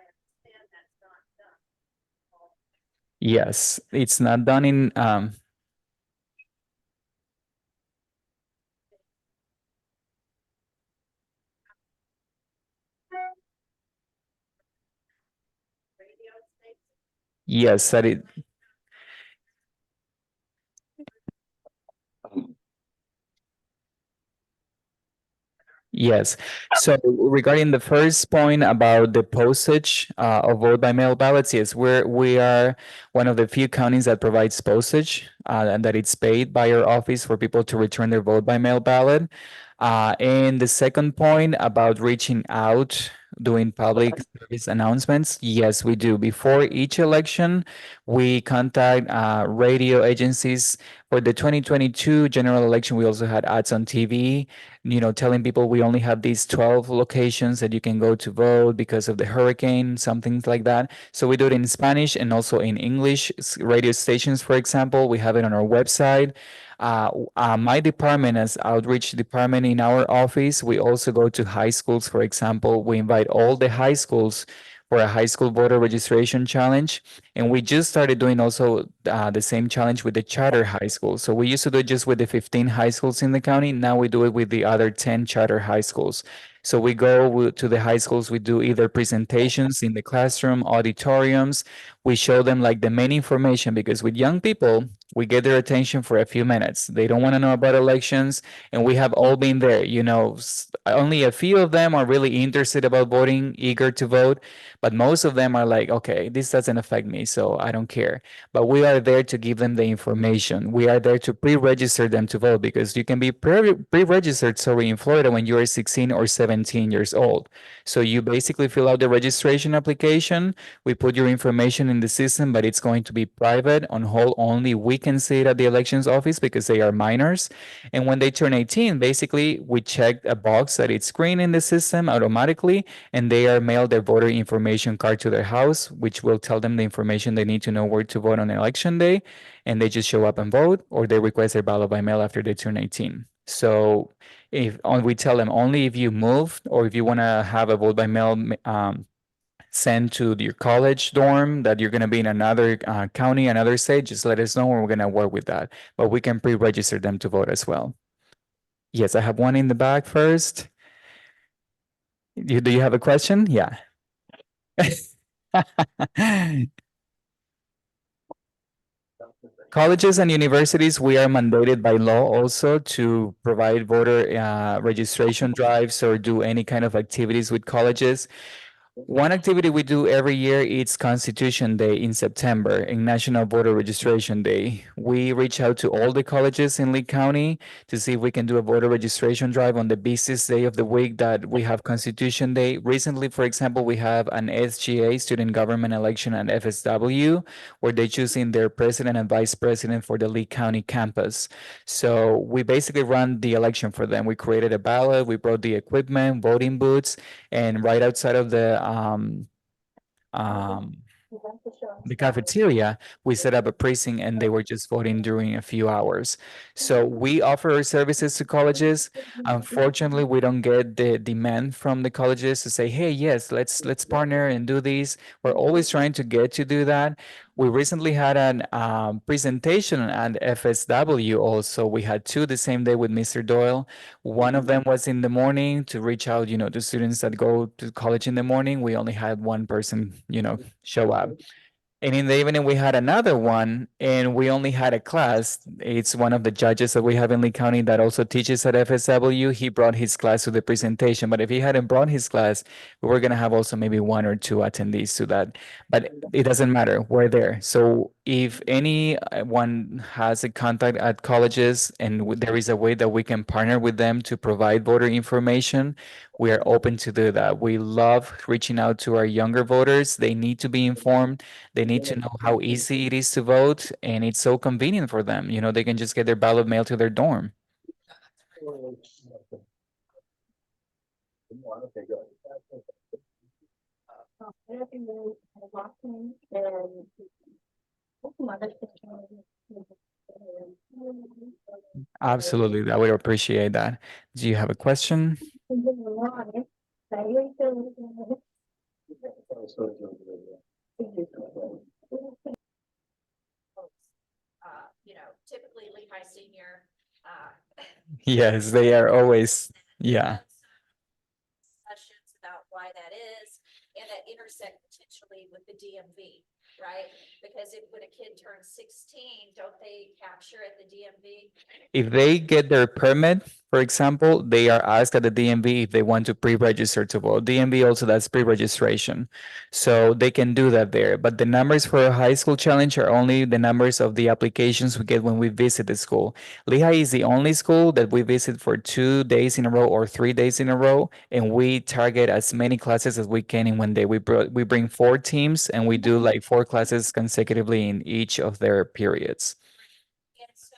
understand that's not done. Yes, it's not done in Yes, that it. Yes. So regarding the first point about the postage of vote by mail ballots, yes, we are one of the few counties that provides postage and that it's paid by our office for people to return their vote by mail ballot. And the second point about reaching out, doing public service announcements, yes, we do. Before each election, we contact radio agencies. For the 2022 general election, we also had ads on TV, telling people we only have these 12 locations that you can go to vote because of the hurricane, some things like that. So we do it in Spanish and also in English radio stations, for example. We have it on our website. My department, as outreach department in our office, we also go to high schools, for example. We invite all the high schools for a high school voter registration challenge. And we just started doing also the same challenge with the charter high schools. So we used to do it just with the 15 high schools in the county. Now we do it with the other 10 charter high schools. So we go to the high schools, we do either presentations in the classroom, auditoriums. We show them like the main information because with young people, we get their attention for a few minutes. They don't want to know about elections, and we have all been there. Only a few of them are really interested about voting, eager to vote, but most of them are like, okay, this doesn't affect me, so I don't care. But we are there to give them the information. We are there to pre-register them to vote because you can be pre-registered, sorry, in Florida when you are 16 or 17 years old. So you basically fill out the registration application. We put your information in the system, but it's going to be private on hold only. We can see it at the elections office because they are minors. And when they turn 18, basically we check a box that it's screened in the system automatically, and they are mailed their voter information card to their house, which will tell them the information they need to know where to vote on election day. And they just show up and vote, or they request their ballot by mail after they turn 18. So we tell them only if you moved or if you want to have a vote by mail sent to your college dorm that you're going to be in another county, another state, just let us know and we're going to work with that. But we can pre-register them to vote as well. Yes, I have one in the back first. Do you have a question? Yeah. Colleges and universities, we are mandated by law also to provide voter registration drives or do any kind of activities with colleges. One activity we do every year is Constitution Day in September, in National Voter Registration Day. We reach out to all the colleges in Lee County to see if we can do a voter registration drive on the busiest day of the week that we have Constitution Day. Recently, for example, we have an SGA, Student Government Election at FSW, where they're choosing their president and vice president for the Lee County campus. So we basically run the election for them. We created a ballot, we brought the equipment, voting booths, and right outside of um, the cafeteria, we set up a precinct and they were just voting during a few hours. So we offer our services to colleges. Unfortunately, we don't get the demand from the colleges to say, hey, yes, let's partner and do this. We're always trying to get to do that. We recently had an presentation at FSW also. We had two the same day with Mr. Doyle. One of them was in the morning to reach out, to students that go to college in the morning. We only had one person, show up. And in the evening, we had another one, and we only had a class. It's one of the judges that we have in Lee County that also teaches at FSW. He brought his class to the presentation, but if he hadn't brought his class, we were going to have also maybe one or two attendees to that. But it doesn't matter. We're there. So if anyone has a contact at colleges and there is a way that we can partner with them to provide voter information, we are open to do that. We love reaching out to our younger voters. They need to be informed. They need to know how easy it is to vote, and it's so convenient for them. They can just get their ballot mailed to their dorm. Absolutely, I would appreciate that. Do you have a question? Typically Lehigh Senior, Yes, they are always, yeah. discussions about why that is, and that intersect potentially with the DMV. right? Because when a kid turns 16, don't they capture at the DMV? If they get their permit, for example, they are asked at the DMV if they want to pre-register to vote. DMV also does pre-registration. So they can do that there. But the numbers for a high school challenge are only the numbers of the applications we get when we visit the school. Lehigh is the only school that we visit for 2 days in a row or 3 days in a row, and we target as many classes as we can in one day. We bring 4 teams and we do like 4 classes consecutively in each of their periods. And so,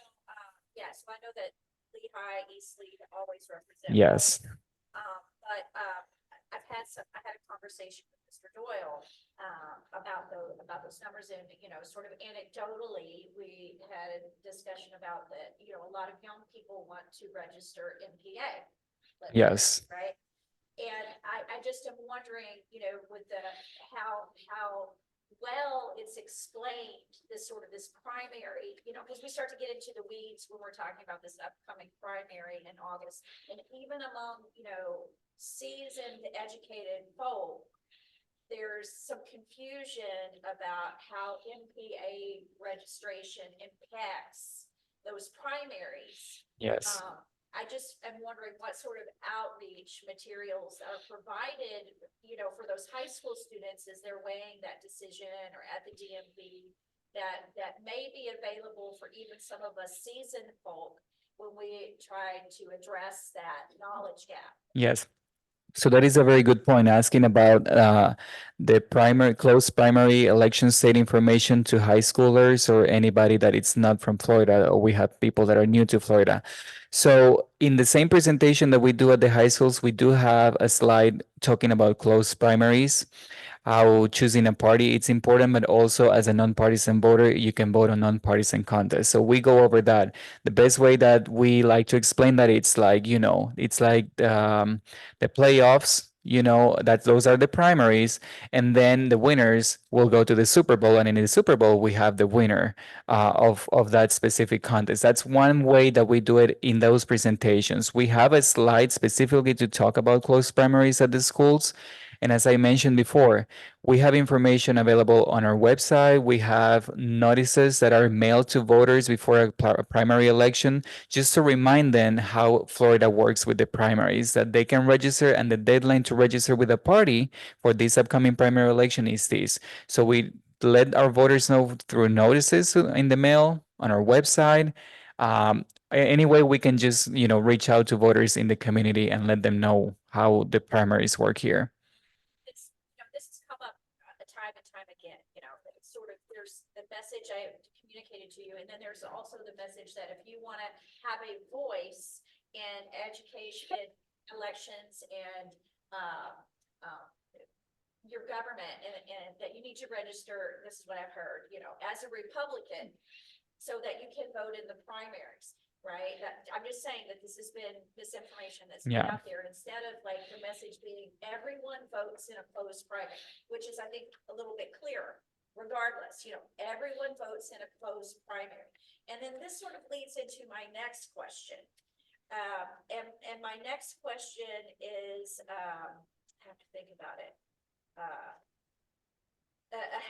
yeah, so I know that Lehigh, East Lee always represent. Yes. But I had a conversation with Mr. Doyle, about those numbers, and, sort of anecdotally, we had a discussion about that, a lot of young people want to register in PA. Yes. Right? And I just am wondering, with how well it's explained, this primary, because we start to get into the weeds when we're talking about this upcoming primary in August. And even among, seasoned, educated folk, there's some confusion about how MPA registration impacts those primaries. Yes. I just am wondering what sort of outreach materials are provided, for those high school students as they're weighing that decision, or at the DMV, that may be available for even some of us seasoned folk when we try to address that knowledge gap. Yes. So that is a very good point, asking about the closed primary election state information to high schoolers or anybody that it's not from Florida, or we have people that are new to Florida. So in the same presentation that we do at the high schools, we do have a slide talking about closed primaries. How choosing a party it's important, but also as a nonpartisan voter, you can vote on nonpartisan contests. So we go over that. The best way that we like to explain that, it's like, it's like the playoffs, that those are the primaries, and then the winners will go to the Super Bowl, and in the Super Bowl we have the winner of that specific contest. That's one way that we do it in those presentations. We have a slide specifically to talk about closed primaries at the schools. And as I mentioned before, we have information available on our website. We have notices that are mailed to voters before a primary election, just to remind them how Florida works with the primaries, that they can register, and the deadline to register with a party for this upcoming primary election is this. So we let our voters know through notices in the mail, on our website. Any way we can just, reach out to voters in the community and let them know how the primaries work here. This has come up time and time again, it's sort of, there's the message I communicated to you, and then there's also the message that if you want to have a voice in education, elections, and your government, and that you need to register, this is what I've heard, as a Republican, so that you can vote in the primaries. Right. I'm just saying that this has been misinformation that's been out there, instead of like the message being everyone votes in a closed primary, which is, I think, a little bit clearer. Regardless, everyone votes in a closed primary. And then this sort of leads into my next question. And my next question is, I have to think about it.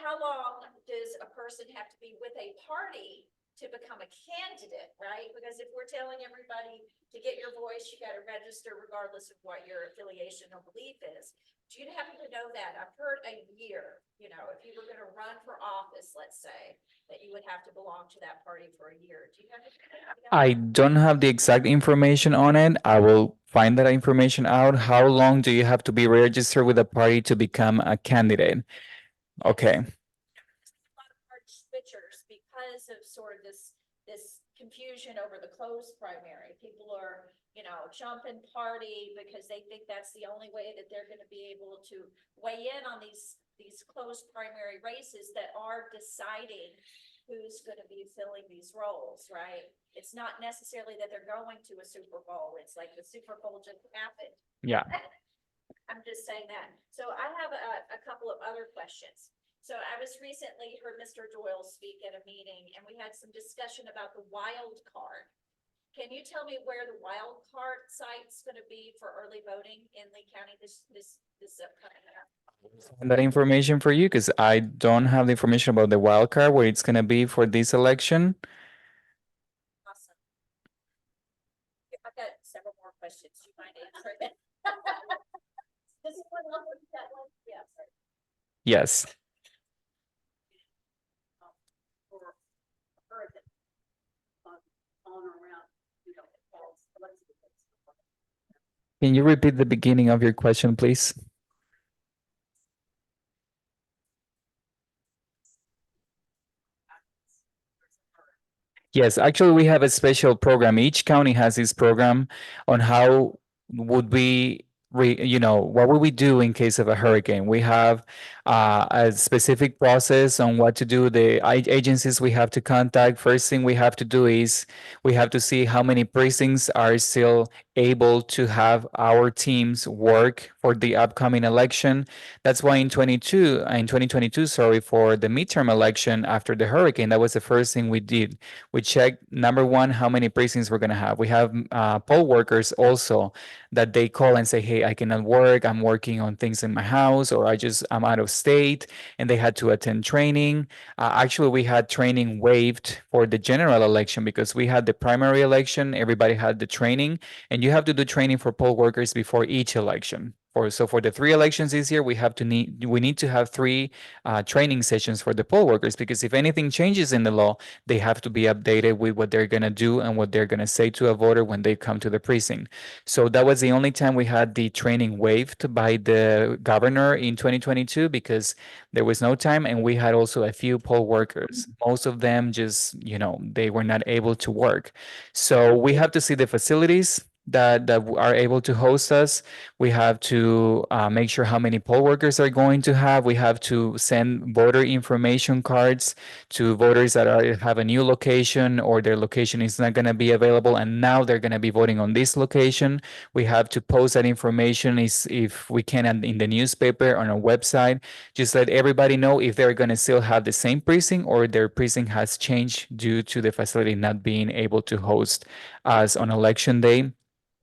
How long does a person have to be with a party to become a candidate, right? Because if we're telling everybody to get your voice, you got to register regardless of what your affiliation or belief is. Do you happen to know that? I've heard a year, if you were going to run for office, let's say, that you would have to belong to that party for a year. Do you have I don't have the exact information on it. I will find that information out. How long do you have to be registered with a party to become a candidate? Okay. a lot of party switchers because of sort of this confusion over the closed primary? People are, jumping party because they think that's the only way that they're going to be able to weigh in on these closed primary races that are deciding who's going to be filling these roles, right? It's not necessarily that they're going to a Super Bowl. It's like the Super Bowl just happened. Yeah. I'm just saying that. So I have a couple of other questions. So I was recently heard Mr. Doyle speak at a meeting, and we had some discussion about the wild card. Can you tell me where the wild card site's going to be for early voting in Lee County this upcoming year? that information for you because I don't have the information about the wild card where it's gonna be for this election. Awesome. I've got several more questions. Do you mind answering it? Does anyone else look at that one? Yeah, sorry. Yes. For a hurricane, on or around, falls, electric. Can you repeat the beginning of your question, please? Yes, actually, we have a special program. Each county has this program on how would what would we do in case of a hurricane? We have a specific process on what to do. The agencies we have to contact. First thing we have to do is we have to see how many precincts are still able to have our teams work for the upcoming election. That's why in 2022, sorry, for the midterm election after the hurricane, that was the first thing we did. We checked, number one, how many precincts we're going to have. We have poll workers also that they call and say, hey, I cannot work. I'm working on things in my house, or I'm out of state, and they had to attend training. Actually, we had training waived for the general election because we had the primary election. Everybody had the training, and you have to do training for poll workers before each election. For the 3 elections this year, we need to have 3 training sessions for the poll workers because if anything changes in the law, they have to be updated with what they're going to do and what they're going to say to a voter when they come to the precinct. So that was the only time we had the training waived by the governor in 2022 because there was no time, and we had also a few poll workers. Most of them just, they were not able to work. So we have to see the facilities that are able to host us. We have to make sure how many poll workers are going to have. We have to send voter information cards to voters that have a new location or their location is not going to be available and now they're going to be voting on this location. We have to post that information if we can in the newspaper, on our website. Just let everybody know if they're going to still have the same precinct or their precinct has changed due to the facility not being able to host us on election day.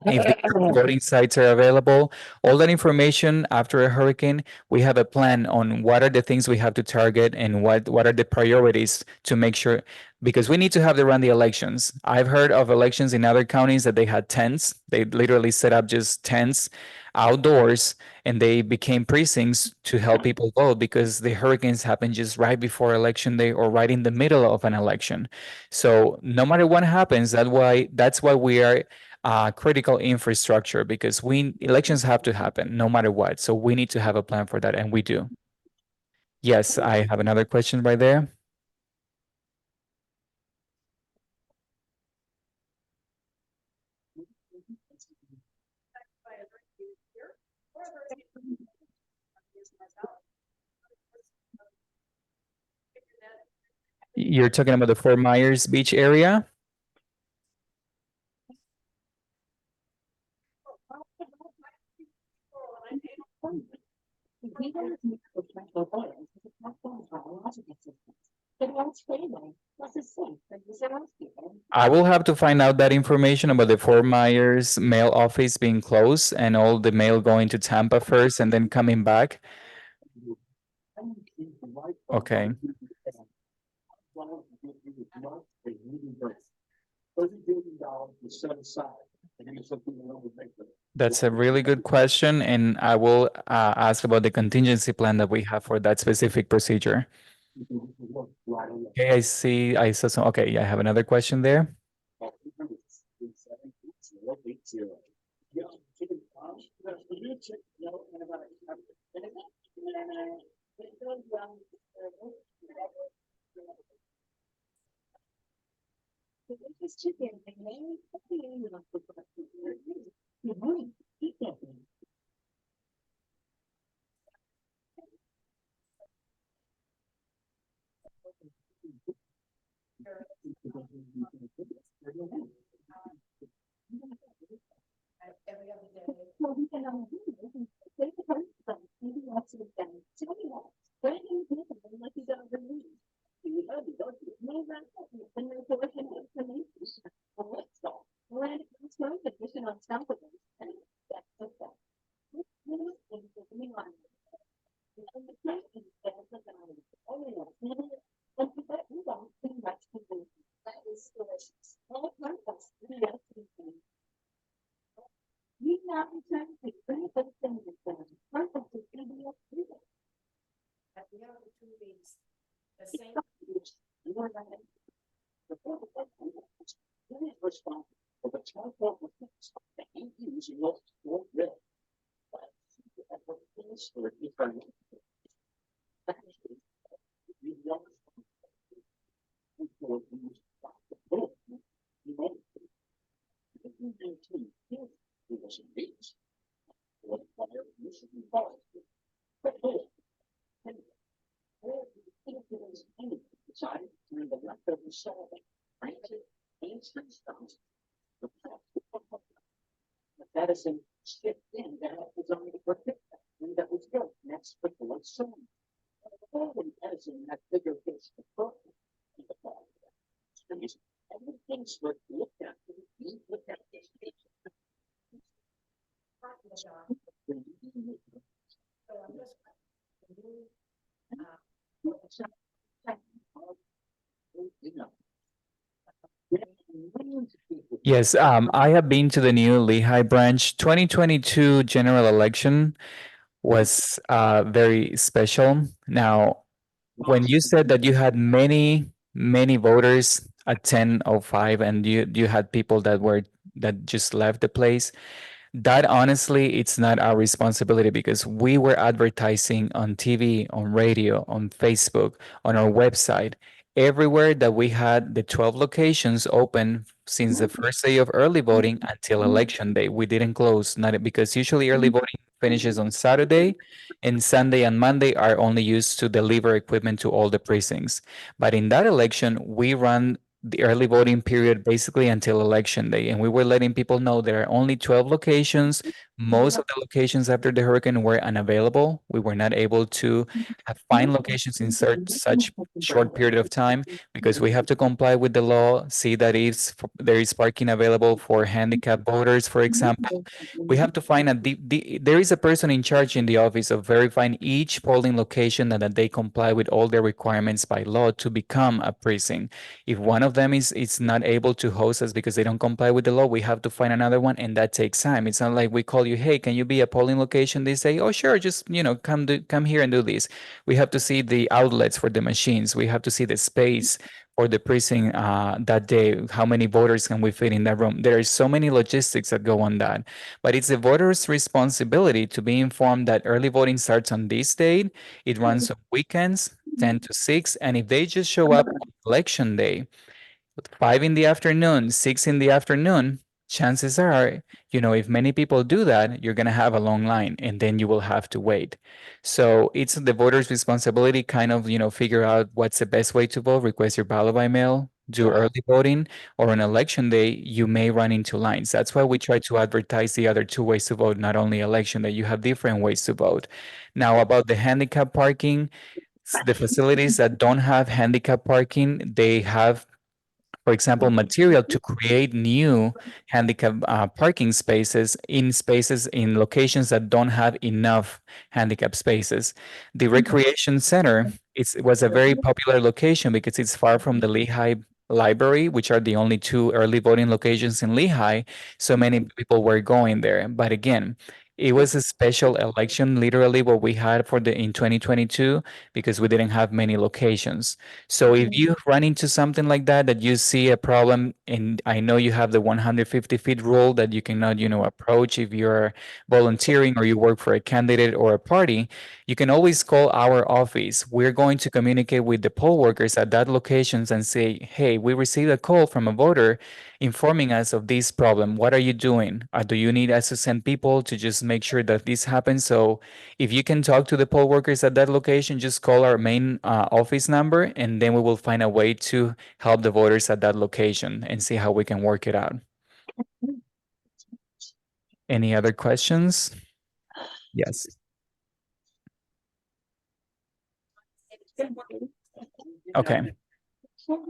If the voting sites are available, all that information after a hurricane, we have a plan on what are the things we have to target and what are the priorities to make sure, because we need to have to run the elections. I've heard of elections in other counties that they had tents. They literally set up just tents outdoors and they became precincts to help people vote because the hurricanes happen just right before election day or right in the middle of an election. So no matter what happens, that's why we are critical infrastructure because elections have to happen no matter what. So we need to have a plan for that, and we do. Yes, I have another question right there. You're talking about the Fort Myers Beach area? I will have to find out that information about the Fort Myers mail office being closed and all the mail going to Tampa first and then coming back. Okay. That's a really good question, and I will ask about the contingency plan that we have for that specific procedure. Okay, I saw some. Okay, yeah, I have another question there. At the opportunities, the same. Yes, I have been to the new Lehigh branch. 2022 general election was very special. Now, when you said that you had many voters at 10:05 and you had people that just left the place, that honestly, it's not our responsibility because we were advertising on TV, on radio, on Facebook, on our website, everywhere that we had the 12 locations open since the first day of early voting until election day. We didn't close, not because usually early voting finishes on Saturday and Sunday and Monday are only used to deliver equipment to all the precincts. But in that election, we ran the early voting period basically until election day. And we were letting people know there are only 12 locations. Most of the locations after the hurricane were unavailable. We were not able to find locations in such short period of time because we have to comply with the law, see that there is parking available for handicapped voters, for example. We have to find there is a person in charge in the office of verifying each polling location and that they comply with all the requirements by law to become a precinct. If one of them is not able to host us because they don't comply with the law, we have to find another one, and that takes time. It's not like we call you, hey, can you be a polling location? They say, oh, sure, just come here and do this. We have to see the outlets for the machines. We have to see the space for the precinct that day. How many voters can we fit in that room? There are so many logistics that go on that, but it's the voters' responsibility to be informed that early voting starts on this date. It runs on weekends, 10 to 6, and if they just show up on election day, 5 in the afternoon, 6 in the afternoon, chances are, if many people do that, you're going to have a long line and then you will have to wait. So it's the voter's responsibility kind of, figure out what's the best way to vote, request your ballot by mail, do early voting, or on election day, you may run into lines. That's why we try to advertise the other two ways to vote, not only election day, you have different ways to vote. Now, about the handicap parking, the facilities that don't have handicap parking, they have, for example, material to create new handicap parking spaces in locations that don't have enough handicap spaces. The recreation center it was a very popular location because it's far from the Lehigh Library, which are the only two early voting locations in Lehigh. So many people were going there. But again, it was a special election, literally what we had in 2022 because we didn't have many locations. So if you run into something like that you see a problem, and I know you have the 150 feet rule that you cannot, approach if you're volunteering or you work for a candidate or a party, you can always call our office. We're going to communicate with the poll workers at that locations and say, hey, we received a call from a voter informing us of this problem. What are you doing? Do you need us to send people to just make sure that this happens? So if you can talk to the poll workers at that location, just call our main office number, and then we will find a way to help the voters at that location and see how we can work it out. Any other questions? Yes. Okay. After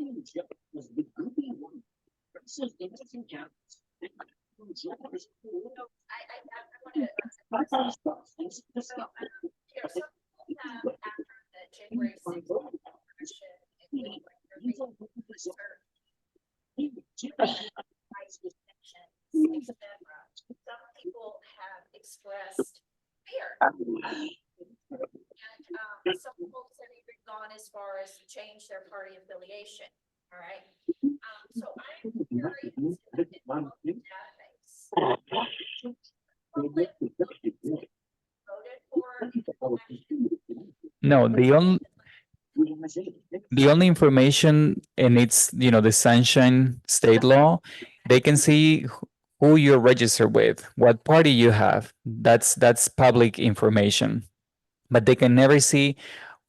the January 6th election, if we were to reconsider price distinctions, et cetera. Some people have expressed fear. And some folks have even gone as far as to change their party affiliation. All right. So I'm curious in the database. Public voted for in the election. No, the only information, and it's, you know, the Sunshine State Law, they can see who you're registered with, what party you have. That's public information. But they can never see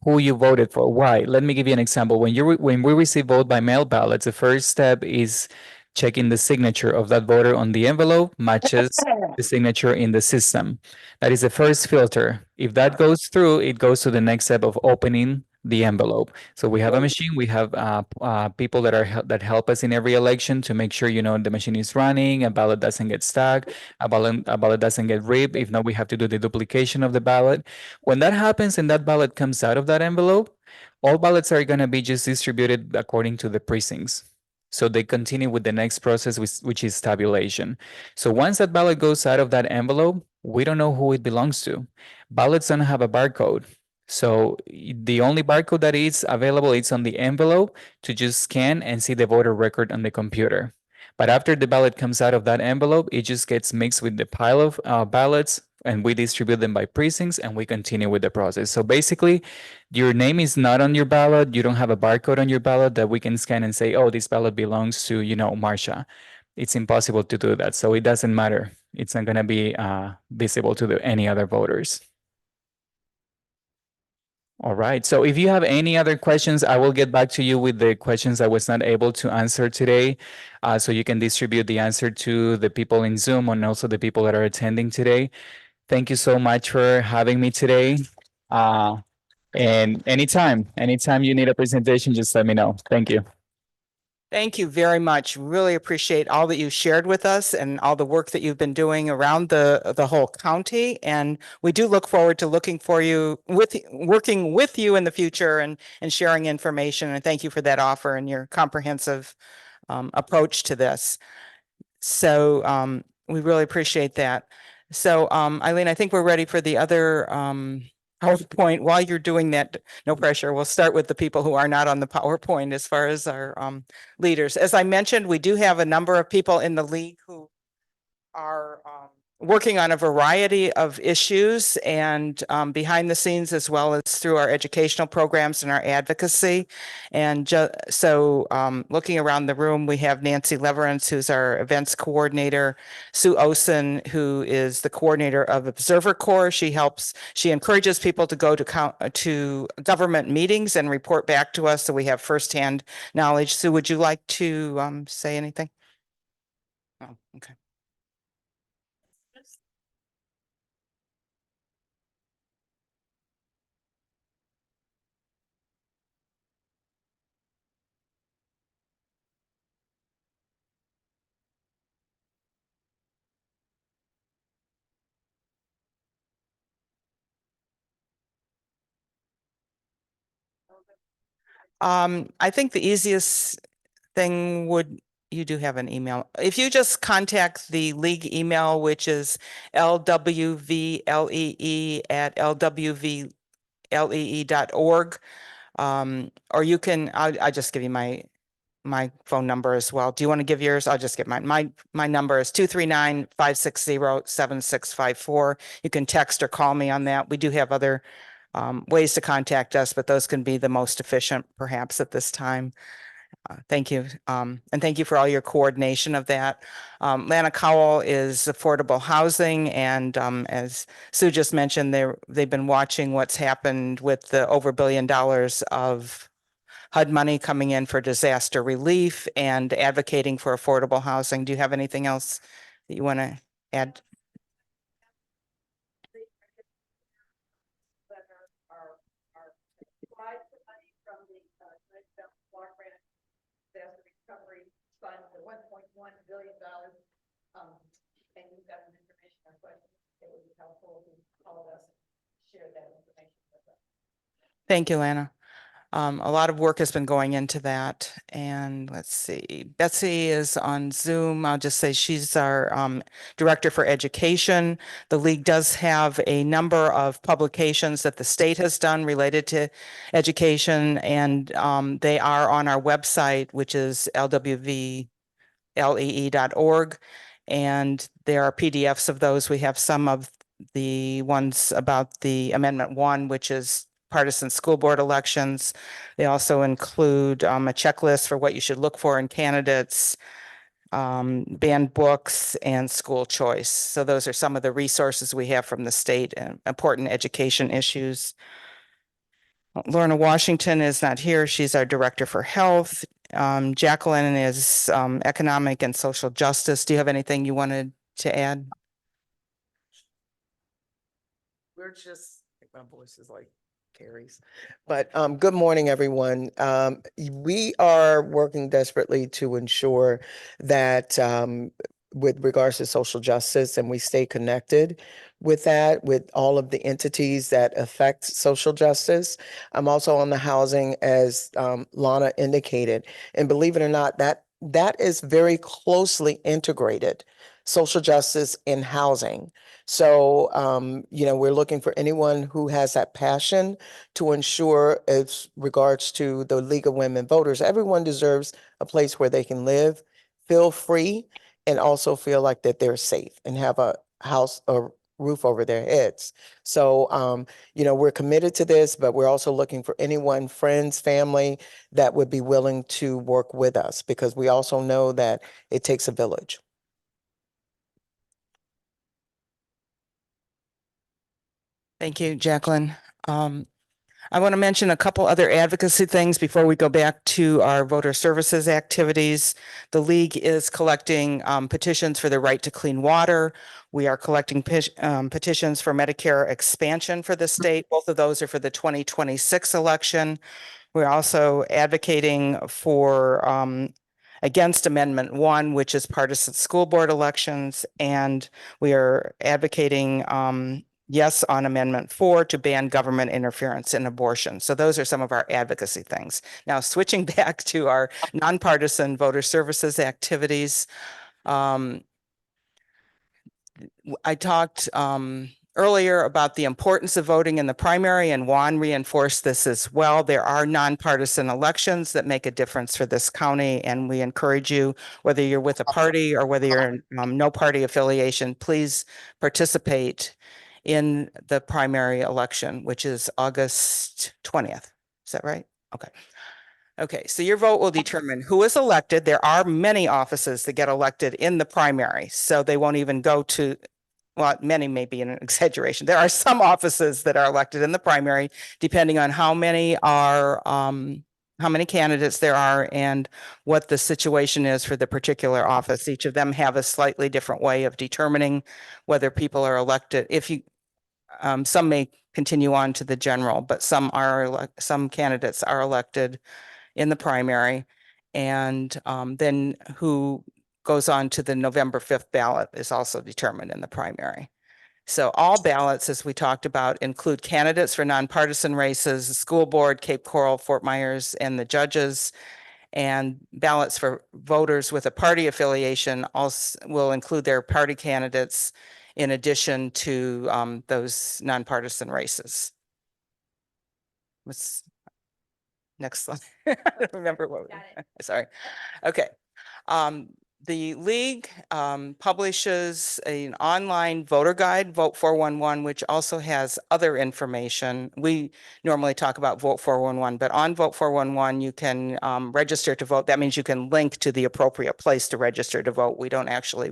who you voted for. Why? Let me give you an example. When we receive vote by mail ballots, the first step is checking the signature of that voter on the envelope matches the signature in the system. That is the first filter. If that goes through, it goes to the next step of opening the envelope. So we have a machine. We have people that help us in every election to make sure, you know, the machine is running, a ballot doesn't get stuck, a ballot doesn't get ripped. If not, we have to do the duplication of the ballot. When that happens and that ballot comes out of that envelope, all ballots are going to be just distributed according to the precincts. So they continue with the next process, which is tabulation. So once that ballot goes out of that envelope, we don't know who it belongs to. Ballots don't have a barcode. So the only barcode that is available is on the envelope to just scan and see the voter record on the computer. But after the ballot comes out of that envelope, it just gets mixed with the pile of ballots, and we distribute them by precincts, and we continue with the process. So basically, your name is not on your ballot. You don't have a barcode on your ballot that we can scan and say, oh, this ballot belongs to, you know, Marsha. It's impossible to do that. So it doesn't matter. It's not going to be visible to any other voters. All right. So if you have any other questions, I will get back to you with the questions I was not able to answer today. So you can distribute the answer to the people in Zoom and also the people that are attending today. Thank you so much for having me today. And anytime you need a presentation, just let me know. Thank you. Thank you very much. Really appreciate all that you shared with us and all the work that you've been doing around the whole county. And we do look forward to working with you in the future and sharing information. And thank you for that offer and your comprehensive approach to this. So we really appreciate that. So Eileen, I think we're ready for the other PowerPoint. While you're doing that, no pressure. We'll start with the people who are not on the PowerPoint as far as our leaders. As I mentioned, we do have a number of people in the league who are working on a variety of issues and behind the scenes, as well as through our educational programs and our advocacy. And so looking around the room, we have Nancy Leverance, who's our events coordinator, Sue Osen, who is the coordinator of Observer Corps. She encourages people to go to government meetings and report back to us, so we have firsthand knowledge. Sue, would you like to say anything? Oh, okay. I think the easiest thing you do have an email. If you just contact the league email, which is LWVLee@lwvlee.org. Or you can, I'll just give you my phone number as well. Do you want to give yours? I'll just give mine. My number is 239-560-7654. You can text or call me on that. We do have other ways to contact us, but those can be the most efficient perhaps at this time. Thank you. And thank you for all your coordination of that. Lana Cowell is affordable housing. And as Sue just mentioned, they've been watching what's happened with the over $1 billion of HUD money coming in for disaster relief and advocating for affordable housing. Do you have anything else that you want to add? The $1.1 billion, and you've got some information on questions. It would be helpful if you call us, share that information with us. Thank you, Lana. A lot of work has been going into that. And let's see, Betsy is on Zoom. I'll just say she's our Director for Education. The League does have a number of publications that the state has done related to education, and they are on our website, which is LWVLee.org. And there are PDFs of those. We have some of the ones about the Amendment 1, which is partisan school board elections. They also include a checklist for what you should look for in candidates, banned books, and school choice. So those are some of the resources we have from the state and important education issues. Lorna Washington is not here. She's our Director for Health. Jacqueline is Economic and Social Justice. Do you have anything you wanted to add? We're just, my voice is like Carrie's. But good morning, everyone. We are working desperately to ensure that with regards to social justice, and we stay connected with that, with all of the entities that affect social justice. I'm also on the housing, as Lana indicated, and believe it or not, that is very closely integrated, social justice in housing. So, we're looking for anyone who has that passion to ensure, as regards to the League of Women Voters, everyone deserves a place where they can live, feel free, and also feel like that they're safe and have a house or roof over their heads. So, we're committed to this, but we're also looking for anyone, friends, family, that would be willing to work with us, because we also know that it takes a village. Thank you, Jacqueline. I want to mention a couple other advocacy things before we go back to our voter services activities. The League is collecting petitions for the right to clean water. We are collecting petitions for Medicare expansion for the state. Both of those are for the 2026 election. We're also advocating for against Amendment 1, which is partisan school board elections, and we are advocating yes on Amendment 4 to ban government interference in abortion. So those are some of our advocacy things. Now, switching back to our nonpartisan voter services activities. I talked earlier about the importance of voting in the primary, and Juan reinforced this as well. There are nonpartisan elections that make a difference for this county, and we encourage you, whether you're with a party or whether you're in no party affiliation, please participate in the primary election, which is August 20th. Is that right? Okay. Okay, so your vote will determine who is elected. There are many offices that get elected in the primary, so they won't even go to, well, many may be an exaggeration. There are some offices that are elected in the primary, depending on how many candidates there are and what the situation is for the particular office. Each of them have a slightly different way of determining whether people are elected. Some may continue on to the general, but some candidates are elected in the primary, and then who goes on to the November 5th ballot is also determined in the primary. So all ballots, as we talked about, include candidates for nonpartisan races, the school board, Cape Coral, Fort Myers, and the judges. And ballots for voters with a party affiliation also will include their party candidates in addition to those nonpartisan races. Next slide. I don't remember what. Got it. Sorry. Okay. The League publishes an online voter guide, Vote 411, which also has other information. We normally talk about Vote 411, but on Vote 411, you can register to vote. That means you can link to the appropriate place to register to vote. We don't actually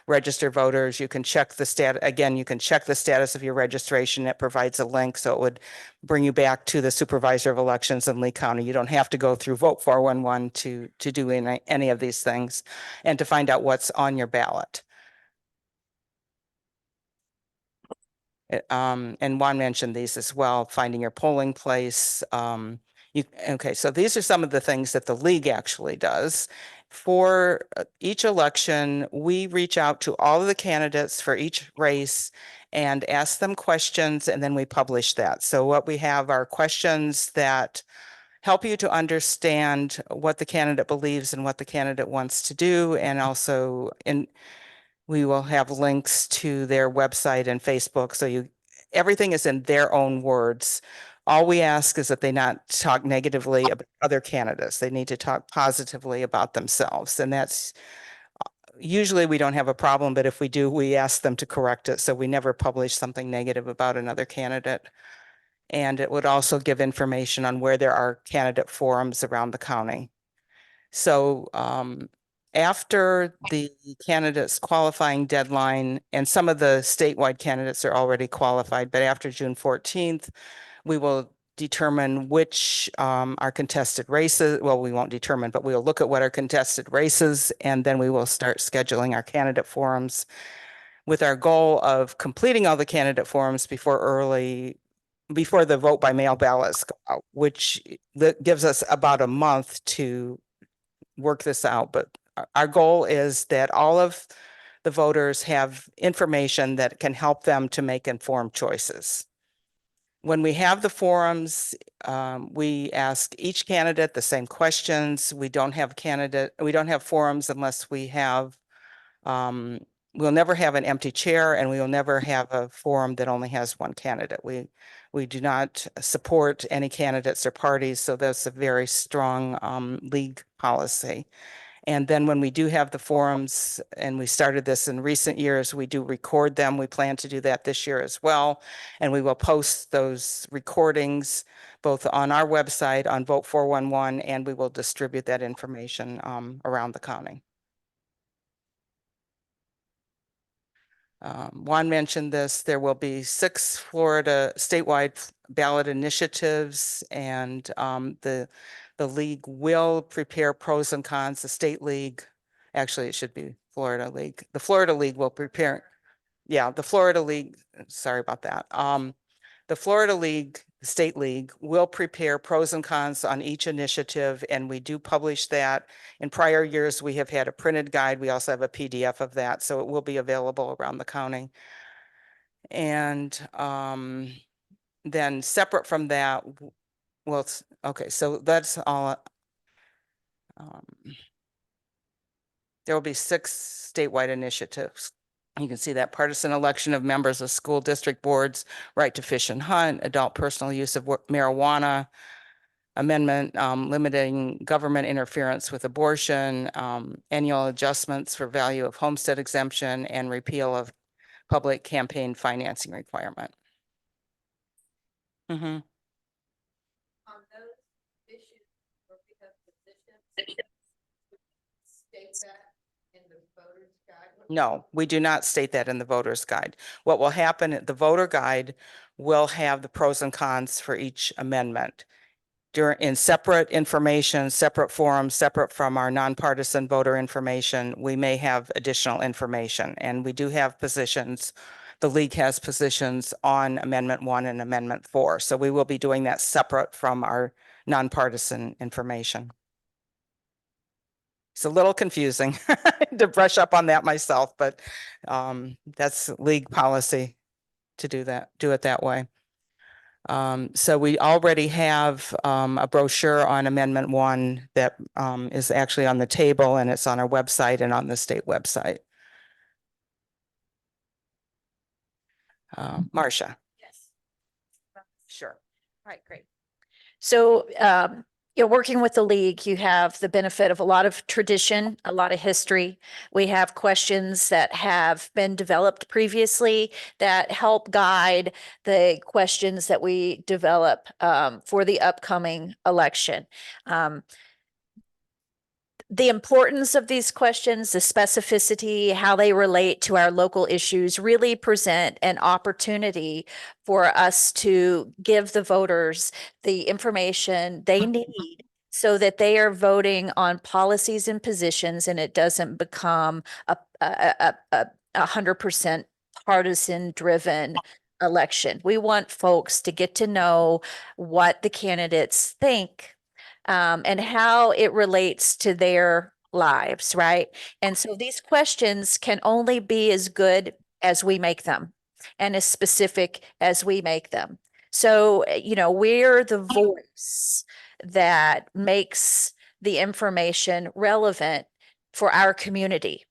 register voters. You can check the you can check the status of your registration. It provides a link, so it would bring you back to the Supervisor of Elections in Lee County. You don't have to go through Vote 411 to do any of these things and to find out what's on your ballot. And Juan mentioned these as well, finding your polling place. Okay, so these are some of the things that the League actually does. For each election, we reach out to all of the candidates for each race and ask them questions, and then we publish that. So what we have are questions that help you to understand what the candidate believes and what the candidate wants to do. And also we will have links to their website and Facebook. So everything is in their own words. All we ask is that they not talk negatively about other candidates. They need to talk positively about themselves. And that's usually we don't have a problem, but if we do, we ask them to correct it. So we never publish something negative about another candidate. And it would also give information on where there are candidate forums around the county. So after the candidates qualifying deadline, and some of the statewide candidates are already qualified, but after June 14th, we will determine which are contested races. Well, we won't determine, but we'll look at what are contested races, and then we will start scheduling our candidate forums with our goal of completing all the candidate forums before the vote by mail ballots go out, which gives us about a month to work this out. But our goal is that all of the voters have information that can help them to make informed choices. When we have the forums, we ask each candidate the same questions. We don't have forums unless we have, we'll never have an empty chair, and we will never have a forum that only has one candidate. We do not support any candidates or parties, so that's a very strong league policy. And then when we do have the forums, and we started this in recent years, we do record them. We plan to do that this year as well. And we will post those recordings both on our website, on Vote 411, and we will distribute that information around the county. Juan mentioned this. There will be 6 Florida statewide ballot initiatives, and the league will prepare pros and cons. The state league, actually it should be Florida League. The Florida League will prepare, the Florida League, sorry about that. The Florida League, the state league, will prepare pros and cons on each initiative, and we do publish that. In prior years, we have had a printed guide. We also have a PDF of that, so it will be available around the county. And then separate from that, well, okay, so that's all. There will be 6 statewide initiatives. You can see that: partisan election of members of school district boards, right to fish and hunt, adult personal use of marijuana, amendment limiting government interference with abortion, annual adjustments for value of homestead exemption, and repeal of public campaign financing requirement. On those issues, or pick up positions, state that in the voter's guide? No, we do not state that in the voter's guide. What will happen, the voter guide will have the pros and cons for each amendment in separate information, separate forums, separate from our nonpartisan voter information. We may have additional information, and we do have positions. The league has positions on Amendment 1 and Amendment 4. So we will be doing that separate from our nonpartisan information. It's a little confusing to brush up on that myself, but that's league policy to do it that way. So we already have a brochure on Amendment 1 that is actually on the table, and it's on our website and on the state website. Marcia. Yes. Sure. All right, great. So, working with the league, you have the benefit of a lot of tradition, a lot of history. We have questions that have been developed previously that help guide the questions that we develop for the upcoming election. The importance of these questions, the specificity, how they relate to our local issues really present an opportunity for us to give the voters the information they need so that they are voting on policies and positions, and it doesn't become a 100% partisan driven election. We want folks to get to know what the candidates think and how it relates to their lives, right? And so these questions can only be as good as we make them and as specific as we make them. So, we're the voice that makes the information relevant for our community.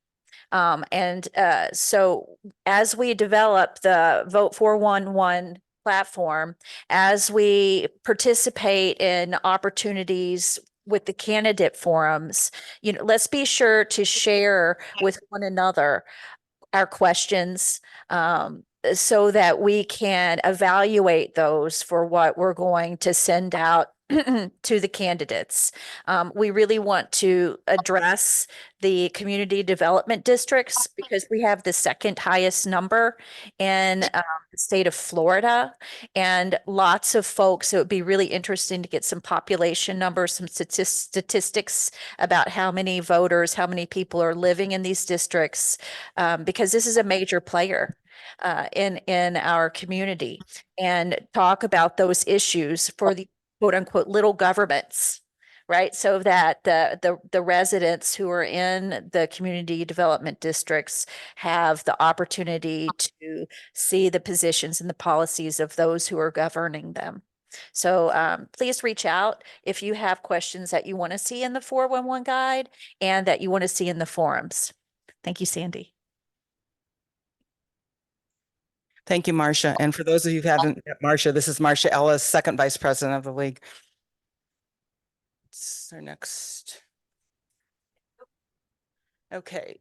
So as we develop the Vote 411 platform, as we participate in opportunities with the candidate forums, let's be sure to share with one another our questions, so that we can evaluate those for what we're going to send out to the candidates. We really want to address the community development districts because we have the second highest number in the state of Florida, and lots of folks. It would be really interesting to get some population numbers, some statistics about how many voters, how many people are living in these districts, because this is a major player in our community, and talk about those issues for the quote unquote little governments, right? So that the residents who are in the community development districts have the opportunity to see the positions and the policies of those who are governing them. So please reach out if you have questions that you want to see in the 411 guide and that you want to see in the forums. Thank you, Sandy. Thank you, Marcia. And for those of you who haven't met Marcia, this is Marcia Ellis, second vice president of the league. It's our next. Okay.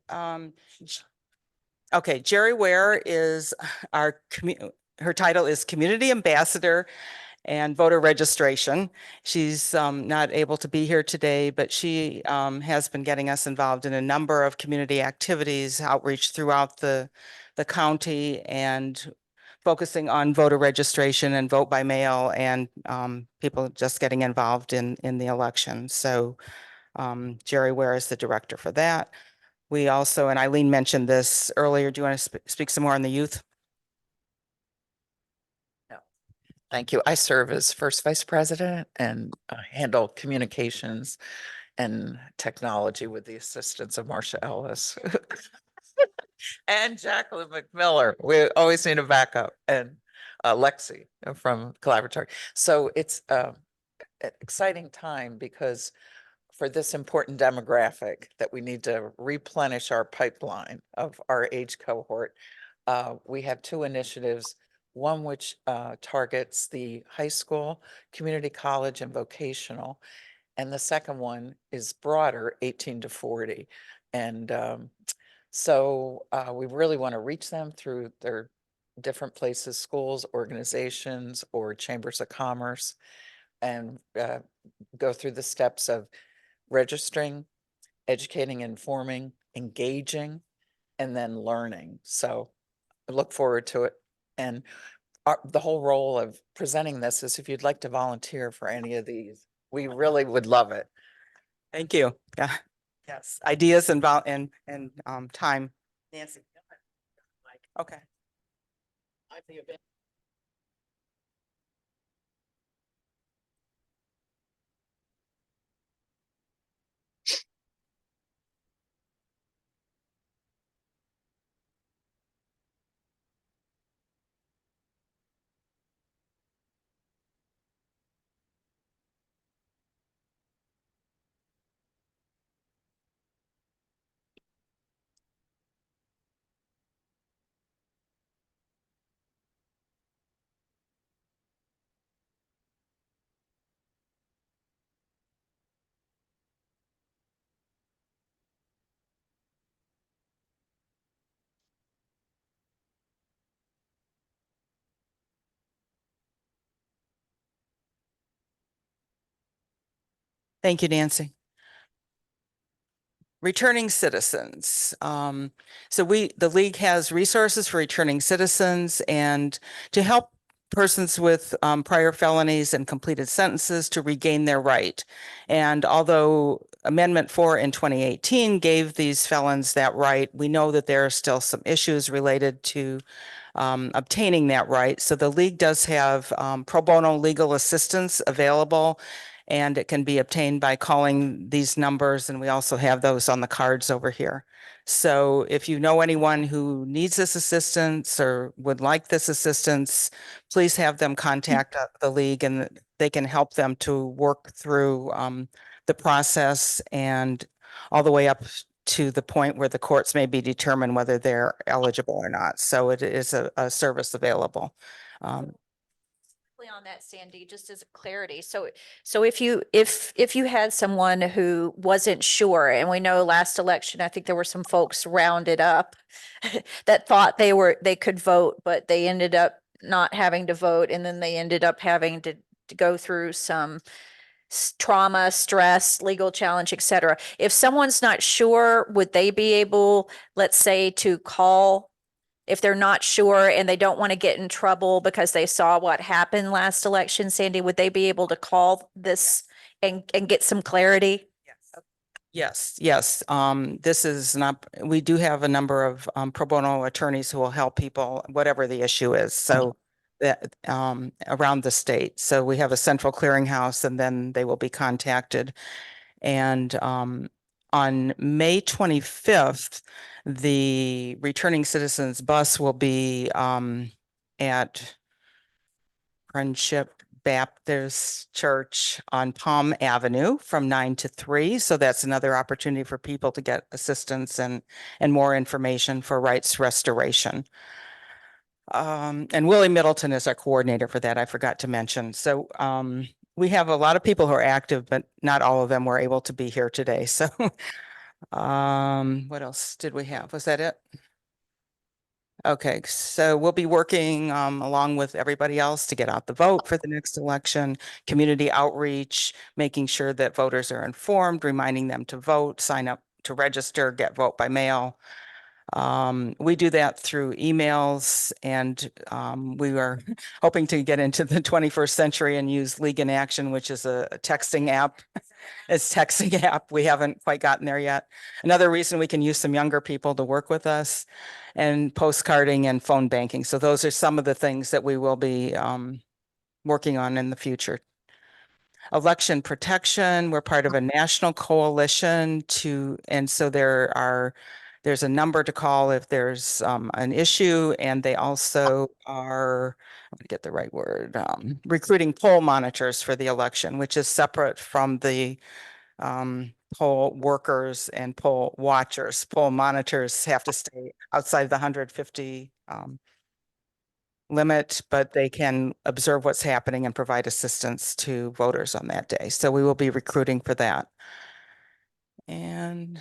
Okay, Jerry Ware is our her title is Community Ambassador and Voter Registration. She's not able to be here today, but she has been getting us involved in a number of community activities, outreach throughout the county, and focusing on voter registration and vote by mail, and people just getting involved in the election. So Jerry Ware is the director for that. We also, and Eileen mentioned this earlier, do you want to speak some more on the youth? Thank you. I serve as first vice president and handle communications and technology with the assistance of Marcia Ellis and Jacqueline McMiller. We always need a backup, and Lexi from Collaboratory. So it's an exciting time because for this important demographic that we need to replenish our pipeline of our age cohort, we have two initiatives. One which targets the high school, community college, and vocational. And the second one is broader, 18 to 40. And so we really want to reach them through their different places, schools, organizations, or chambers of commerce, and go through the steps of registering, educating, informing, engaging, and then learning. So I look forward to it. And the whole role of presenting this is if you'd like to volunteer for any of these, we really would love it. Thank you. Yeah. Yes. Ideas and time. Nancy. Okay. I'm the event. Thank you, Nancy. Returning citizens. So the league has resources for returning citizens and to help persons with prior felonies and completed sentences to regain their right. And although Amendment 4 in 2018 gave these felons that right, we know that there are still some issues related to obtaining that right. So the league does have pro bono legal assistance available. And it can be obtained by calling these numbers, and we also have those on the cards over here. So if you know anyone who needs this assistance or would like this assistance, please have them contact the league, and they can help them to work through the process and all the way up to the point where the courts may be determined whether they're eligible or not. So it is a service available. On that, Sandy, just as a clarity. So if you had someone who wasn't sure, and we know last election, I think there were some folks rounded up that thought they could vote, but they ended up not having to vote, and then they ended up having to go through some trauma, stress, legal challenge, et cetera. If someone's not sure, would they be able, let's say, to call if they're not sure and they don't want to get in trouble because they saw what happened last election? Sandy, would they be able to call this and get some clarity? Yes, yes. This is not, we do have a number of pro bono attorneys who will help people, whatever the issue is. So that around the state. So we have a central clearinghouse, and then they will be contacted. And on May 25th, the returning citizens bus will be at Friendship Baptist Church on Palm Avenue from 9 to 3. So that's another opportunity for people to get assistance and more information for rights restoration. And Willie Middleton is our coordinator for that. I forgot to mention. So we have a lot of people who are active, but not all of them were able to be here today. So what else did we have? Was that it? Okay, so we'll be working along with everybody else to get out the vote for the next election, community outreach, making sure that voters are informed, reminding them to vote, sign up to register, get vote by mail. We do that through emails, and we are hoping to get into the 21st century and use League in Action, which is a texting app. It's texting app. We haven't quite gotten there yet. Another reason we can use some younger people to work with us, and postcarding and phone banking. So those are some of the things that we will be working on in the future. Election protection, we're part of a national coalition and so there's a number to call if there's an issue, and they also are, I'm going to get the right word, recruiting poll monitors for the election, which is separate from the poll workers and poll watchers. Poll monitors have to stay outside the 150 limit, but they can observe what's happening and provide assistance to voters on that day. So we will be recruiting for that. And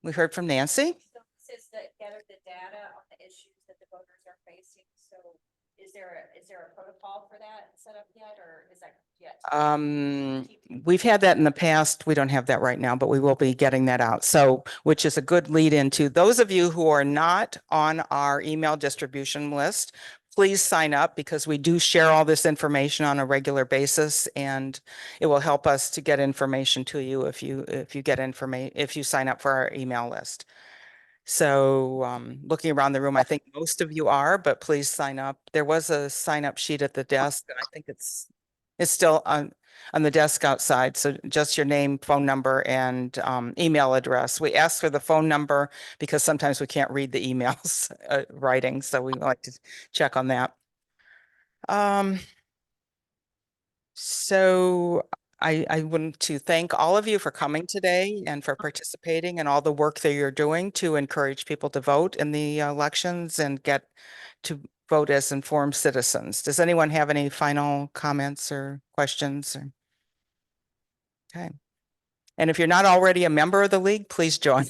we heard from Nancy. So it says that gather the data on the issues that the voters are facing. So is there a protocol for that set up yet, or is that yet? We've had that in the past. We don't have that right now, but we will be getting that out. So, which is a good lead into those of you who are not on our email distribution list, please sign up, because we do share all this information on a regular basis, and it will help us to get information to you if you get information, if you sign up for our email list. So looking around the room, I think most of you are, but please sign up. There was a sign up sheet at the desk, and I think it's still on the desk outside. So just your name, phone number, and email address. We ask for the phone number because sometimes we can't read the emails writing, so we like to check on that. So I want to thank all of you for coming today and for participating and all the work that you're doing to encourage people to vote in the elections and get to vote as informed citizens. Does anyone have any final comments or questions? Okay. And if you're not already a member of the league, please join.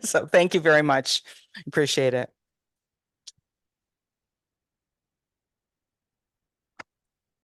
So thank you very much. Appreciate it.